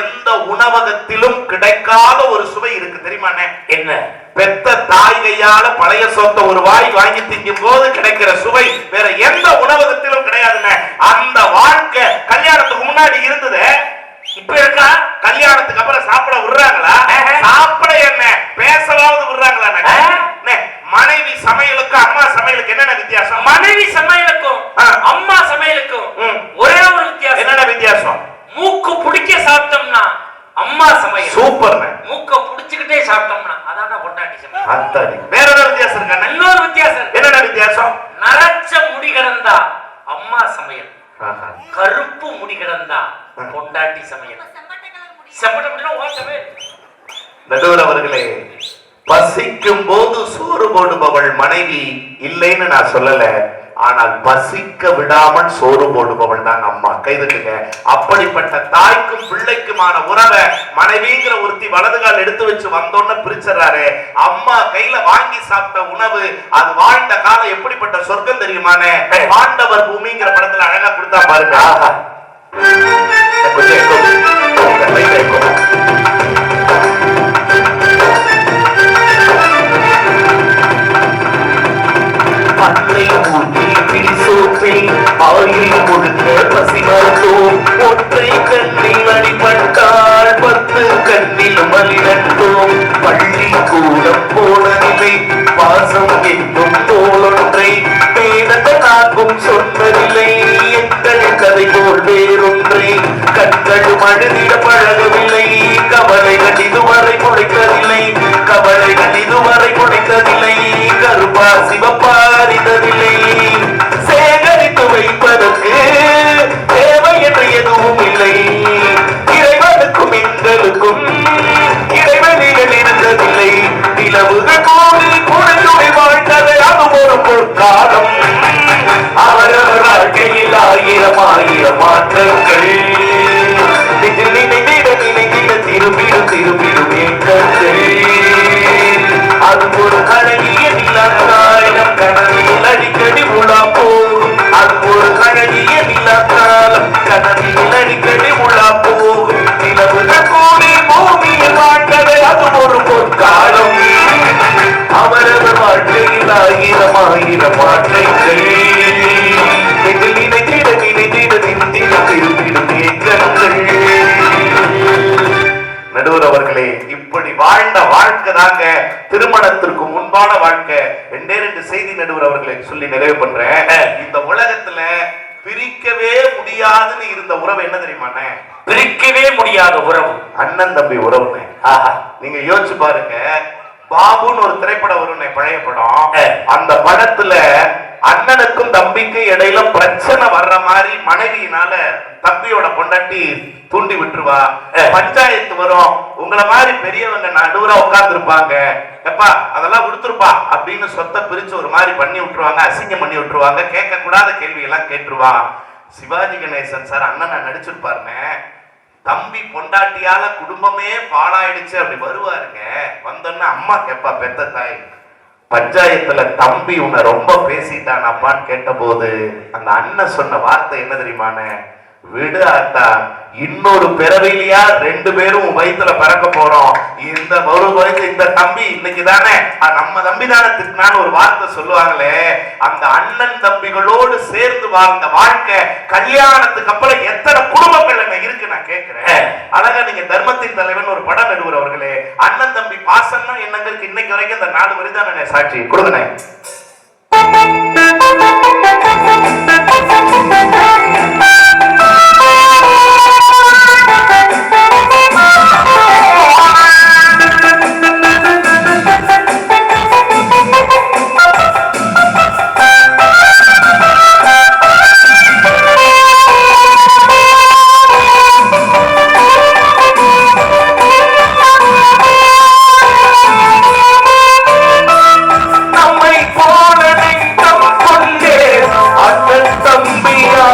எந்த உணவகத்திலும் கிடைக்காத ஒரு சுவை இருக்கு தெரியுமானே? என்ன? பெத்த தாய் கையால பழைய சோத்த ஒரு வாய் வாங்கி திங்கும் போது கிடைக்கிற சுவை வேற எந்த உணவகத்திலும் கிடையாதுங்க. அந்த வாழ்க்கை கல்யாணத்துக்கு முன்னாடி இருந்தது, இப்ப இருக்கா? கல்யாணத்துக்கு அப்புறம் சாப்பிட விடுறாங்களா? சாப்பிட என்ன பேசலாவது விடுறாங்களா? மனைவி சமையலுக்கும் அம்மா சமையலுக்கு என்னென்ன வித்தியாசம்? மனைவி சமையலுக்கும் அம்மா சமையலுக்கும் ஒரே ஒரு வித்தியாசம். என்னென்ன வித்தியாசம்? மூக்கு பிடிக்க சாப்பிட்டோம்னா அம்மா சமையல் சூப்பர், மூக்க பிடிச்சுக்கிட்டே சாப்பிட்டோம்னா அதான் பொண்டாட்டி சமையல். அத்தாடி. வேற ஏதாவது வித்தியாசம் இருக்கா? இன்னொரு வித்தியாசம். என்னென்ன வித்தியாசம்? நரைச்ச முடி கிடந்தா அம்மா சமையல், கருப்பு முடி கிடந்தா பொண்டாட்டி சமையல். நடுவர் அவர்களே, பசிக்கும் போது சோறு போடுபவள் மனைவி இல்லைன்னு நான் சொல்லல, ஆனால் பசிக்க விடாமல் சோறு போடுபவள் தான் அம்மா. கைதுட்டுங்க. அப்படிப்பட்ட தாய்க்கும் பிள்ளைக்குமான உறவை மனைவிங்கிற ஒருத்தி வலதுகால் எடுத்து வச்சு வந்தோன்னு பிரிச்சறாரு. அம்மா கையில வாங்கி சாப்பிட்ட உணவு அது வாழ்ந்த காலம் எப்படிப்பட்ட சொர்க்கம் தெரியுமானே. பாண்டவர் பூமிங்கிற படத்துல அழகா கொடுத்தா பாருங்க. பல்லை மூட்டி பிடிசோற்றில் ஆயில் கொடுக்க பசி மருத்துவம் ஒற்றை கண்ணில் அடிபட்டால் 10 கண்ணிலும் வலிரண்டோம். பள்ளி கூட போனதில்லை பாசம் என்னும் தோளொன்றை பேதத்தை நாக்கும் சொன்னதில்லை. எங்கள் கதை போல் வேறொன்றை கண்களும் அழுதிட பழகவில்லை. கவலைகள் இதுவரை முளைத்ததில்லை. கவலைகள் இதுவரை முளைத்ததில்லை. கருப்பா சிவப்பா அறிந்ததில்லை. சேகரித்து வைப்பதற்கு தேவை என்று எதுவும் இல்லை. இறைவனுக்கும் எங்களுக்கும் இறைவனிகள் இருந்ததில்லை. நிலவுகள் கூடி குழந்தை வாழ்ந்தது அது ஒரு பொற்காலம். அவரவர் வாழ்க்கையில் 1000 மாற்றங்கள் நினைந்திட திரும்பிடும் ஏற்றங்கள். அது ஒரு அழகிய நிலக்காலம் கனவில் அடிக்கடி உலா போகும். அது ஒரு அழகிய நிலக்காலம் கனவில் அடிக்கடி உலா போகும். நிலவுகள் கூடி பூமியில் வாழ்ந்தது அது ஒரு பொற்காலம். அவரவர் வாழ்க்கையில் 1000 மாற்றங்கள் திரும்பிடும் ஏற்றங்கள். நடுவர் அவர்களே, இப்படி வாழ்ந்த வாழ்க்கை தாங்க திருமணத்திற்கு முன்பான வாழ்க்கை. 2 செய்தி நடுவர் அவர்களை சொல்லி நிறைவு பண்றேன். இந்த உலகத்துல பிரிக்கவே முடியாதுன்னு இருந்த உறவு என்ன தெரியுமாண்ணே? பிரிக்கவே முடியாத உறவு அண்ணன் தம்பி உறவுன்னு. நீங்க யோசிச்சு பாருங்க. பாபுன்னு ஒரு திரைப்படம் வரும், பழைய படம். அந்த படத்துல அண்ணனுக்கும் தம்பிக்கும் இடையில பிரச்சனை வர்ற மாதிரி மனைவியினால தம்பியோட பொண்டாட்டி தூண்டி விட்டுருவா. பஞ்சாயத்து வரும். உங்களை மாதிரி பெரியவங்க நடுவுல உட்கார்ந்து இருப்பாங்க. எப்பா அதெல்லாம் கொடுத்துருப்பா அப்படின்னு சொத்தை பிரிச்சு ஒரு மாதிரி பண்ணி விட்டுருவாங்க. அசிங்கம் பண்ணி விட்டுருவாங்க. கேட்க கூடாத கேள்வி எல்லாம் கேட்டுருவா. சிவாஜி கணேசன் சார் அண்ணனை நடிச்சிருப்பாருன்னு. தம்பி பொண்டாட்டியால குடும்பமே பாழாயிடுச்சு அப்படி வருவாருங்க. வந்தோன்னா அம்மா கேப்பா, பெத்த தாய், பஞ்சாயத்துல தம்பி உன்னை ரொம்ப பேசிட்டான் அப்பான்னு கேட்ட போது அந்த அண்ணன் சொன்ன வார்த்தை என்ன தெரியுமானே? விடு ஆத்தா, இன்னொரு பிறவிலையா 2 பேரும் வயிற்றுல பறக்க போறோம். இந்த ஒரு வயசு இந்த தம்பி இன்னைக்கு தானே நம்ம தம்பி தானே திட்டினான்னு ஒரு வார்த்தை சொல்லுவாங்களே. அந்த அண்ணன் தம்பிகளோடு சேர்ந்து வாழ்ந்த வாழ்க்கை கல்யாணத்துக்கு அப்புறம் எத்தனை குடும்பங்கள் என்ன இருக்கு நான் கேட்கிறேன். அழகா நீங்க தர்மத்தின் தலைவன் ஒரு படம் நடுவர் அவர்களே. அண்ணன் தம்பி பாசம்னா என்னங்களுக்கு இன்னைக்கு வரைக்கும் இந்த 4 வரி தான் சாட்சி கொடுங்க. நம்மை போல நெஞ்சம் கொண்டே அண்ணன் தம்பியா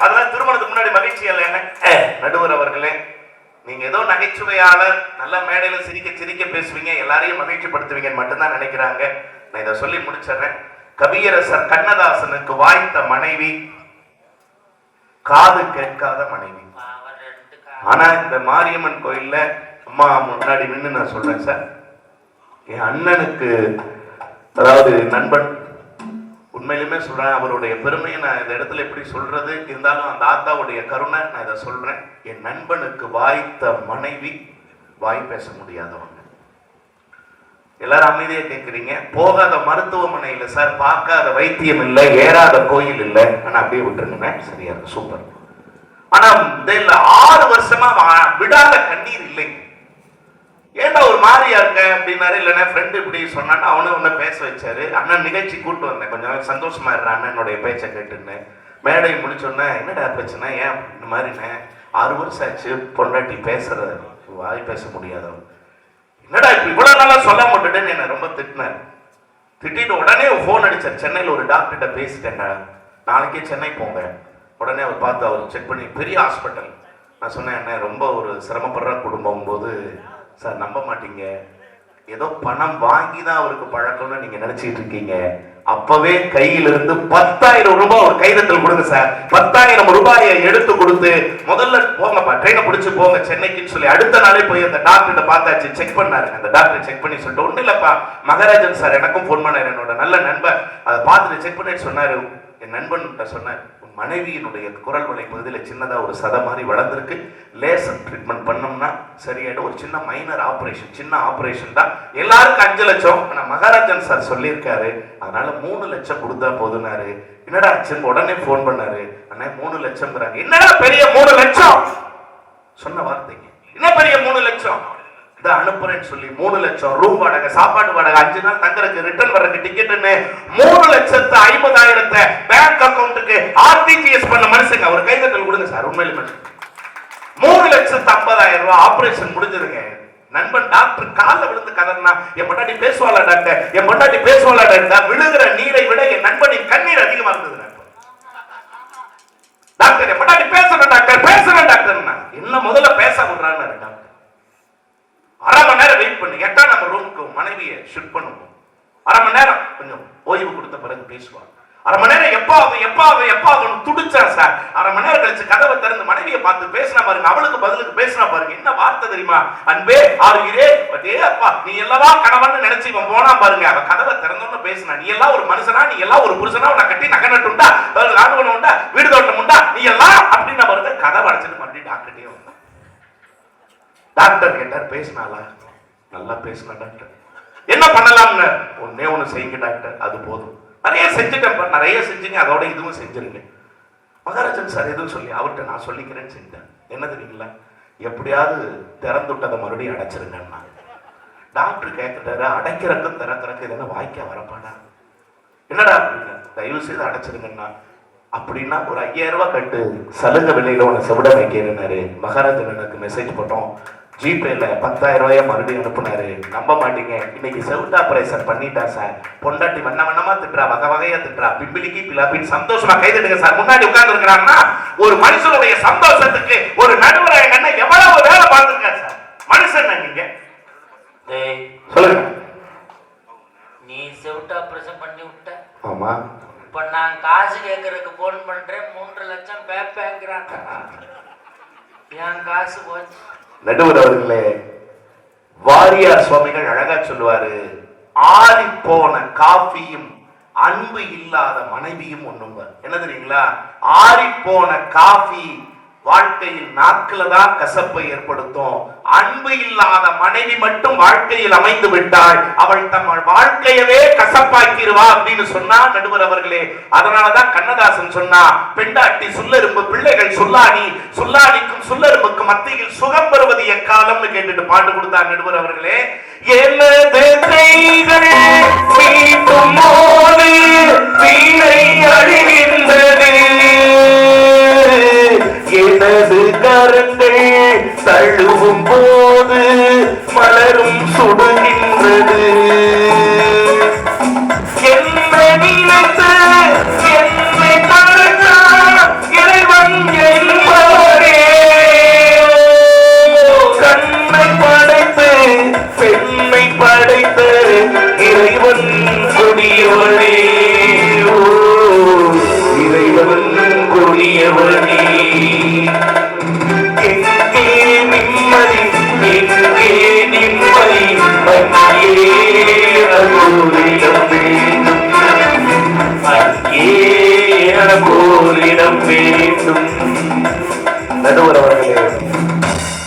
அதெல்லாம் திருமணத்துக்கு முன்னாடி மகிழ்ச்சி இல்ல. நடுவர் அவர்களே, நீங்க ஏதோ நகைச்சுவையாளர், நல்ல மேடையில சிரிக்க சிரிக்க பேசுவீங்க, எல்லாரையும் மகிழ்ச்சி படுத்துவீங்கன்னு மட்டும்தான் நினைக்கிறாங்க. நான் இதை சொல்லி முடிச்சிடுறேன். கவியரசர் கண்ணதாசனுக்கு வாய்த்த மனைவி காது கேட்காத மனைவி. ஆனா இந்த மாரியம்மன் கோயில்ல அம்மா முன்னாடி நின்று நான் சொல்றேன் சார், என் அண்ணனுக்கு, அதாவது நண்பன், உண்மையிலுமே சொல்றேன், அவருடைய பெருமையை நான் இந்த இடத்துல எப்படி சொல்றது, இருந்தாலும் அந்த ஆத்தாவுடைய கருணை நான் இதை சொல்றேன். என் நண்பனுக்கு வாய்த்த மனைவி வாய் பேச முடியாதவங்க. எல்லாரும் அமைதியா கேட்குறீங்க. போகாத மருத்துவமனை இல்லை சார், பார்க்காத வைத்தியம் இல்லை, ஏறாத கோயில் இல்லை, ஆனா அப்படியே விட்டுருங்க, சரியா இருக்கு, சூப்பர். ஆனா 6 வருஷமா விடாத கண்ணீர் இல்லை. ஏன்டா ஒரு மாதிரியா இருக்க அப்படின்னாரு. இல்லைன்னா ஃப்ரெண்டு இப்படி சொன்னான்னு அவனும் ஒன்று பேச வச்சாரு. அண்ணன் நிகழ்ச்சி கூட்டு வந்தேன், கொஞ்சம் சந்தோஷமா இருறேன் அண்ணனுடைய பேச்சை கேட்டுன்னு. மேடை முடிச்சோன்னே என்னடா பிரச்சனை, ஏன் இந்த மாதிரிண்ணே, 6 வருஷம் ஆச்சு பொண்டாட்டி பேசுறது, வாய் பேச முடியாதவன், என்னடா இப்ப இவ்வளவு நாளா சொல்ல மாட்டேன்னு என்ன ரொம்ப திட்டினார். திட்டிட்டு உடனே போன் அடிச்சார். சென்னையில் ஒரு டாக்டர்கிட்ட பேசிட்டேன்டா, நாளைக்கே சென்னை போங்க. உடனே அவர் பார்த்து அவர் செக் பண்ணி, பெரிய ஹாஸ்பிட்டல். நான் சொன்னேன், என்ன ரொம்ப ஒரு சிரமப்படுற குடும்பம் போது, சார் நம்ப மாட்டீங்க, ஏதோ பணம் வாங்கி தான் அவருக்கு பழக்கம்னு நீங்க நினைச்சிட்டு இருக்கீங்க. அப்பவே கையிலிருந்து 10,000 ரூபாய் ஒரு கைதட்டல் கொடுங்க சார். 10,000 ரூபாயை எடுத்து கொடுத்து, முதல்ல போங்கப்பா, ட்ரெயினை பிடிச்சு போங்க சென்னைக்குன்னு சொல்லி அடுத்த நாளே போய் அந்த டாக்டர்கிட்ட பார்த்தாச்சு. செக் பண்ணாருங்க. அந்த டாக்டர் செக் பண்ணி சொல்லிட்டு, ஒன்றும் இல்லப்பா, மகாராஜன் சார் எனக்கும் ஃபோன் பண்ணாரு, என்னோட நல்ல நண்பர், அதை பார்த்துட்டு செக் பண்ணிட்டு சொன்னாரு. என் நண்பன் சொன்னார், மனைவியினுடைய குரல் வலை பகுதியில் சின்னதா ஒரு சதை மாதிரி வளர்ந்துருக்கு, லேசர் ட்ரீட்மெண்ட் பண்ணோம்னா சரியாயிடும், ஒரு சின்ன மைனர் ஆபரேஷன், சின்ன ஆபரேஷன் தான், எல்லாருக்கும் 5 லட்சம், ஆனா மகாராஜன் சார் சொல்லியிருக்காரு, அதனால 3 லட்சம் கொடுத்தா போதுனாரு. என்னடா ஆச்சுன்னு உடனே போன் பண்ணாரு. அண்ணா 3 லட்சம்ங்கிறாங்க. என்னடா பெரிய 3 லட்சம் சொன்ன வார்த்தைக்கு, என்ன பெரிய 3 லட்சம் அனுப்புறேன்னு சொல்லி 3 லட்சம் ரூம் வாடகை, சாப்பாடு வாடகை, 5 நாள் தங்கறதுக்கு, ரிட்டர்ன் வர்றதுக்கு டிக்கெட்னு 3,50,000 பேங்க் அக்கவுண்ட்டுக்கு ஆர்டிஜிஎஸ் பண்ண மனுஷங்க. அவர் கைதட்டல் கொடுங்க சார். உண்மையிலுமே 3,50,000 ரூபாய் ஆபரேஷன் முடிஞ்சிருங்க. நண்பன் டாக்டர் கால விழுந்து கதறினா, என் பொண்டாட்டி பேசுவாளா டாக்டர், என் பொண்டாட்டி பேசுவாளா டாக்டர். விழுகிற நீரை விட என் நண்பனின் கண்ணீர் அதிகமா இருந்தது. டாக்டர் என் பொண்டாட்டி பேசணும் டாக்டர், பேசணும் டாக்டர். என்ன முதல்ல பேச விடுறான்னு டாக்டர். 1/2 மணி நேரம் வெயிட் பண்ணி 8ஆம் நம்பர் ரூமுக்கு மனைவியை ஷிஃப்ட் பண்ணுவோம். 1/2 மணி நேரம் கொஞ்சம் ஓய்வு கொடுத்த பிறகு பேசுவாங்க. 1/2 மணி நேரம் எப்பாவது துடிச்சான் சார். 1/2 மணி நேரம் கழிச்சு கதவை திறந்து மனைவியை பார்த்து பேசினா பாருங்க, அவளுக்கு பதிலுக்கு பேசினா பாருங்க, என்ன வார்த்தை தெரியுமா, அன்பே ஆறுகிறே பட்டே அப்பா நீ எல்லாவா கணவன் நினைச்சு இவன் போனா பாருங்க. அவ கதவை திறந்தோன்னு பேசினா, நீ எல்லாம் ஒரு மனுஷனா, நீ எல்லாம் ஒரு புருஷனா, உன்னை கட்டி நகனட்டு உண்டா, ஆடுவன உண்டா, வீடு தோட்டம் உண்டா, நீ எல்லாம் அப்படின்னு பாருங்க. கதவை அடைச்சிட்டு மறுபடியும் டாக்டர்கிட்டே வந்தான். டாக்டர் கேட்டார், பேசினாலா? நல்லா பேசினா டாக்டர். என்ன பண்ணலாம்னு, ஒன்னே ஒண்ணு செய்யுங்க டாக்டர், அது போதும். நிறைய செஞ்சுட்டேன், நிறைய செஞ்சுங்க, அதோட இதுவும் செஞ்சிருங்க. மகாராஜன் சார் எதுவும் சொல்லி அவர்கிட்ட நான் சொல்லிக்கிறேன்னு செஞ்சேன். என்ன தெரியுங்களா, எப்படியாவது திறந்து விட்டதை மறுபடியும் அடைச்சிருங்கன்னா. டாக்டர் கேட்கிட்டாரு, அடைக்கிறக்கும் திறக்கிறக்கு இதெல்லாம் வாய்க்கா வரப்பாடா, என்னடா அப்படின்னு, தயவு செய்து அடைச்சிருங்கன்னா. அப்படின்னா ஒரு 5,000 ரூபாய் கட்டு, சலுகை விலையில உன செவிட வைக்கிறாரு. மகாராஜன் எனக்கு மெசேஜ் போட்டோம், ஜிபேல 10,000 ரூபாய மறுபடியும் அனுப்புனாரு. நம்ப மாட்டீங்க, இன்னைக்கு செவிட் ஆபரேஷன் பண்ணிட்டா சார். பொண்டாட்டி வண்ணமா திட்டுறா, வகை வகையா திட்டுறா, பிம்பிலிக்கு பிலாப்பின்னு சந்தோஷமா கைதட்டுங்க சார். முன்னாடி உட்கார்ந்து இருக்கிறாங்கன்னா ஒரு மனுஷனுடைய சந்தோஷத்துக்கு ஒரு நடுவரை என்ன எவ்வளவு வேலை பார்த்துருக்காரு சார். மனுஷன் நீங்க சொல்லுங்க. நீ செவிட் ஆபரேஷன் பண்ணி விட்ட. ஆமா, இப்ப நான் காசு கேட்கறதுக்கு போன் பண்றேன், 3 லட்சம் பேப்பேங்கிறாங்க. என் காசு போச்சு. நடுவர் அவர்களே, வாரியார் சுவாமிகள் அழகா சொல்லுவாரு, ஆறி போன காஃபியும் அன்பு இல்லாத மனைவியும் ஒண்ணும். என்ன தெரியுங்களா, ஆறி போன காஃபி வாழ்க்கையில் நாட்கள தான் கசப்பை ஏற்படுத்தும். அன்பு இல்லாத மனைவி மட்டும் வாழ்க்கையில் அமைந்து விட்டால் அவள் தம் வாழ்க்கையவே கசப்பாக்கிடுவா அப்படின்னு சொன்னா நடுவர் அவர்களே. அதனாலதான் கண்ணதாசன் சொன்னா, பெண்டாட்டி சுல்லெரும்பு பிள்ளைகள் சுல்லாணி, சுல்லாணிக்கும் சுல்லெரும்புக்கும் மத்தியில் சுகம் பெறுவது எக்காலம்னு கேட்டுட்டு பாட்டு கொடுத்தார் நடுவர் அவர்களே. எனது கரங்கள் தழுவும் போது மலரும் சுடுகின்றது. என்ன நினைத்து என்னை தடுத்தார் இறைவன் வரம் வேண்டும். நடுவர் அவர்களே,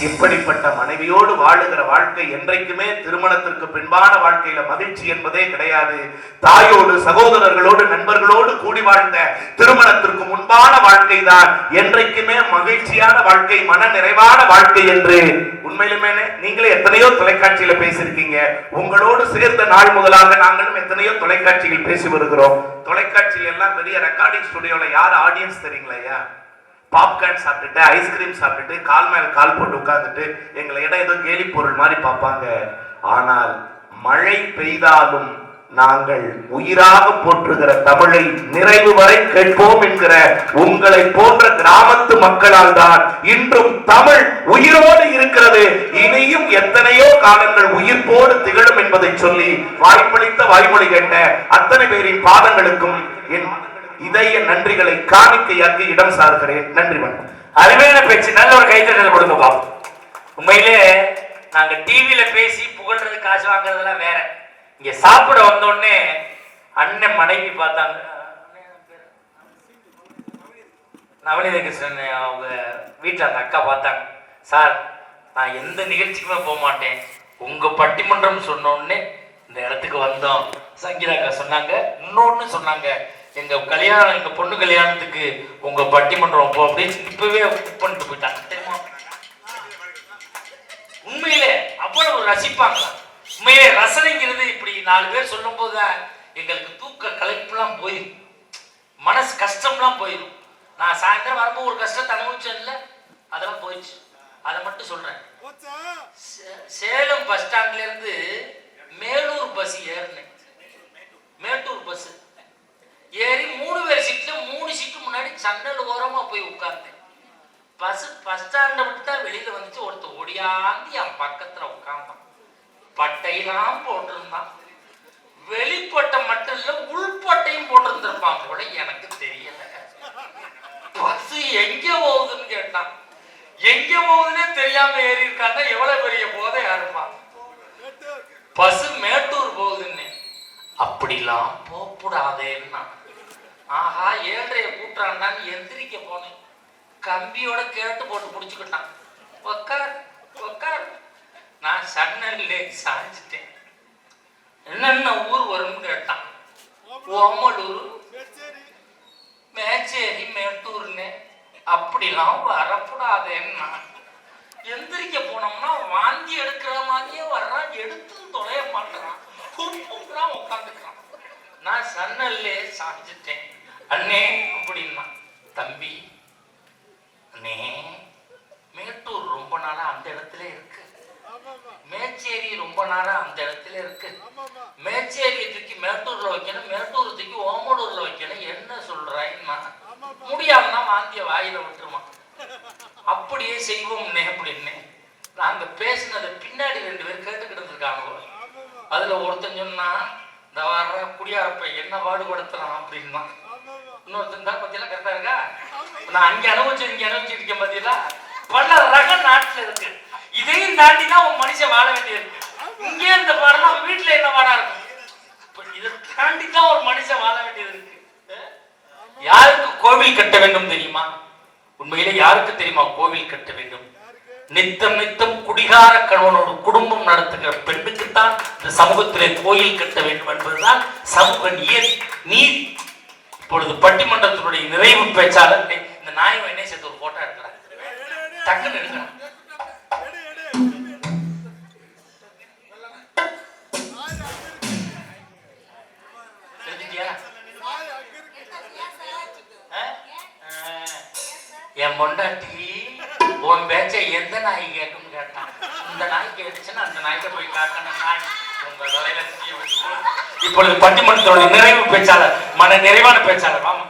இப்படிப்பட்ட மனைவியோடு வாழுகிற வாழ்க்கை என்றைக்குமே திருமணத்திற்கு பின்பான வாழ்க்கையில மகிழ்ச்சி என்பதே கிடையாது. தாயோடு, சகோதரர்களோடு, நண்பர்களோடு கூடி வாழ்ந்த திருமணத்திற்கு முன்பான வாழ்க்கை தான் என்றைக்குமே மகிழ்ச்சியான வாழ்க்கை, மன நிறைவான வாழ்க்கை என்று உண்மையிலுமே நீங்களே எத்தனையோ தொலைக்காட்சியில பேசியிருக்கீங்க. உங்களோடு சேர்ந்த நாள் முதலாக நாங்களும் எத்தனையோ தொலைக்காட்சியில் பேசி வருகிறோம். தொலைக்காட்சியில எல்லாம் பெரிய ரெக்கார்டிங் ஸ்டுடியோல யார் ஆடியன்ஸ் தெரியுங்களா ஐயா? பாப்கார்ன் சாப்பிட்டுட்டு, ஐஸ்கிரீம் சாப்பிட்டுட்டு, கால் மேல கால் போட்டு உட்கார்ந்துட்டு எங்களை இடம் ஏதோ கேலி பொருள் மாதிரி பார்ப்பாங்க. ஆனால் மழை பெய்தாலும் நாங்கள் உயிராக போற்றுகிற தமிழை நிறைவு வரை கேட்போம் என்கிற உங்களை போன்ற கிராமத்து மக்களால் தான் இன்றும் தமிழ் உயிரோடு இருக்கிறது. இனியும் எத்தனையோ காலங்கள் உயிர்ப்போடு திகழும் என்பதை சொல்லி வாய்ப்பளித்த வாய்மொழி கேட்ட அத்தனை பேரின் பாதங்களுக்கும் என் இதய நன்றிகளை காணிக்கையாக்கி இடம் சார்கிறேன். நன்றி வணக்கம். அருமையான பேச்சு, நல்ல ஒரு கைத்தட்டல் கொடுங்க பாப்போம். உண்மையிலே நாங்க டிவியில பேசி புகழ்றது, காசு வாங்குறதெல்லாம் வேற. இங்க சாப்பிட வந்த உடனே அண்ணன் மனைவி பார்த்தாங்க, நவநீத கிருஷ்ணன் அவங்க வீட்டுல அந்த அக்கா பார்த்தாங்க. சார், நான் எந்த நிகழ்ச்சிக்குமே போக மாட்டேன், உங்க பட்டிமன்றம் சொன்ன உடனே இந்த இடத்துக்கு வந்தோம். சங்கீதா அக்கா சொன்னாங்க, இன்னொன்னு சொன்னாங்க, எங்க கல்யாணம், எங்க பொண்ணு கல்யாணத்துக்கு உங்க பட்டிமன்றம் போ அப்படின்னு இப்பவே புக் பண்ணிட்டு போயிட்டாங்க தெரியுமா? உண்மையிலே அவ்வளவு ரசிப்பாங்க. உண்மையிலே ரசனைங்கிறது இப்படி 4 பேர் சொல்லும் போதுதான் எங்களுக்கு தூக்க கலைப்புலாம் போயிடும், மனசு கஷ்டம்லாம் போயிடும். நான் சாயந்தரம் வரும்போது ஒரு கஷ்டத்தை அனுபவிச்சேன் இல்ல, அதெல்லாம் போயிடுச்சு. அதை மட்டும் சொல்றேன். சேலம் பஸ் ஸ்டாண்ட்ல இருந்து மேலூர் பஸ் ஏறினேன். மேட்டூர் பஸ் ஏறி 3 பேர் சீட்ல 3 சீட்டு முன்னாடி சன்னல் ஓரமா போய் உட்கார்ந்தேன். பஸ் ஸ்டாண்ட விட்டு தான் வெளியில வந்துச்சு. ஒருத்தர் ஓடியாந்து என் பக்கத்துல உட்கார்ந்தான். பட்டையெல்லாம் போட்டிருந்தான். வெளிப்பட்டை மட்டும் இல்ல, உள்பட்டையும் போட்டிருந்திருப்பான் போல, எனக்கு தெரியல. பஸ் எங்க போகுதுன்னு கேட்டான். எங்க போகுதுன்னே தெரியாம ஏறி இருக்காங்க. எவ்வளவு பெரிய போதையா இருப்பான். பஸ் மேட்டூர் போகுதுன்னு. அப்படிலாம் போகக்கூடாதேன்னா, ஆஹா 7:30 கூட்டுறான்னு எந்திரிக்க போனேன். கம்பியோட கேட்டு போட்டு புடிச்சுக்கிட்டான். உக்கார் உக்கார். நான் சன்னல்லே சாஞ்சிட்டேன். என்னென்ன ஊர் வரும்னு கேட்டான். ஓமலூர், மேச்சேரி, மேட்டூர்னு. அப்படிலாம் வரக்கூடாதேன்னா, எந்திரிக்க போனோம்னா வாந்தி எடுக்கிற மாதிரியே வர்றான். எடுத்து தொலைய மாட்டேறான். உட்காந்துக்கிறான். நான் சன்னல்லே சாஞ்சிட்டேன். அண்ணே அப்படின்னா, தம்பி அண்ணே, மேட்டூர் ரொம்ப நாளா அந்த இடத்துல இருக்கு, மேச்சேரி ரொம்ப நாளா அந்த இடத்துல இருக்கு. மேச்சேரி தூக்கி மேட்டூர்ல வைக்கணும், மேட்டூர் தூக்கி ஓமலூர்ல வைக்கணும். என்ன சொல்றாய்னா, முடியாதுன்னா வாந்திய வாயில விட்டுருமா. அப்படியே செய்வோம் அப்படின்னு நாங்க பேசினதை பின்னாடி 2 பேர் கேட்டுக்கிட்டு இருக்காங்க. அதுல ஒருத்தன் சொன்னா, இந்த வர்ற குடியாரப்ப என்ன பாடுபடுத்தலாம் அப்படின்னா. இன்னொருத்தன் தான் பத்தியெல்லாம் கரெக்டா இருக்கா? நான் அங்க அனுபவிச்சிருக்கேன் பத்தியலா. பல ரக நாட்டுல இருக்கு. இதையும் தாண்டி தான் உன் மனுஷன் வாழ வேண்டியிருக்கு. இங்கே இந்த பாடலாம் வீட்டுல என்ன பாடா இருக்கும். இதை தாண்டி தான் ஒரு மனுஷன் வாழ வேண்டியது இருக்கு. யாருக்கு கோவில் கட்ட வேண்டும் தெரியுமா? உண்மையிலே யாருக்கு தெரியுமா கோவில் கட்ட வேண்டும்? நித்தம் நித்தம் குடிகார கணவனோடு குடும்பம் நடத்துகிற பெண்ணுக்குத்தான் இந்த சமூகத்திலே கோயில் கட்ட வேண்டும் என்பதுதான் சமூக நீதி. இப்பொழுது பட்டிமன்றத்தினுடைய நிறைவு பேச்சாளர் இந்த நாய் என்ன சேர்த்து ஒரு போட்டோ எடுக்கிறார். டக்குன்னு எடுக்கணும். என் பொண்டாட்டி உன் பேச்ச எந்த நாய் கேட்கும்னு கேட்டான். இந்த நாய் கேட்டுச்சுன்னா அந்த நாய்க்கு போய் காட்டணும். நாய் உங்க தலையில இப்பொழுது பட்டிமன்றத்தோட நிறைவு பேச்சாளர், மன நிறைவான பேச்சாளர். ஆமா.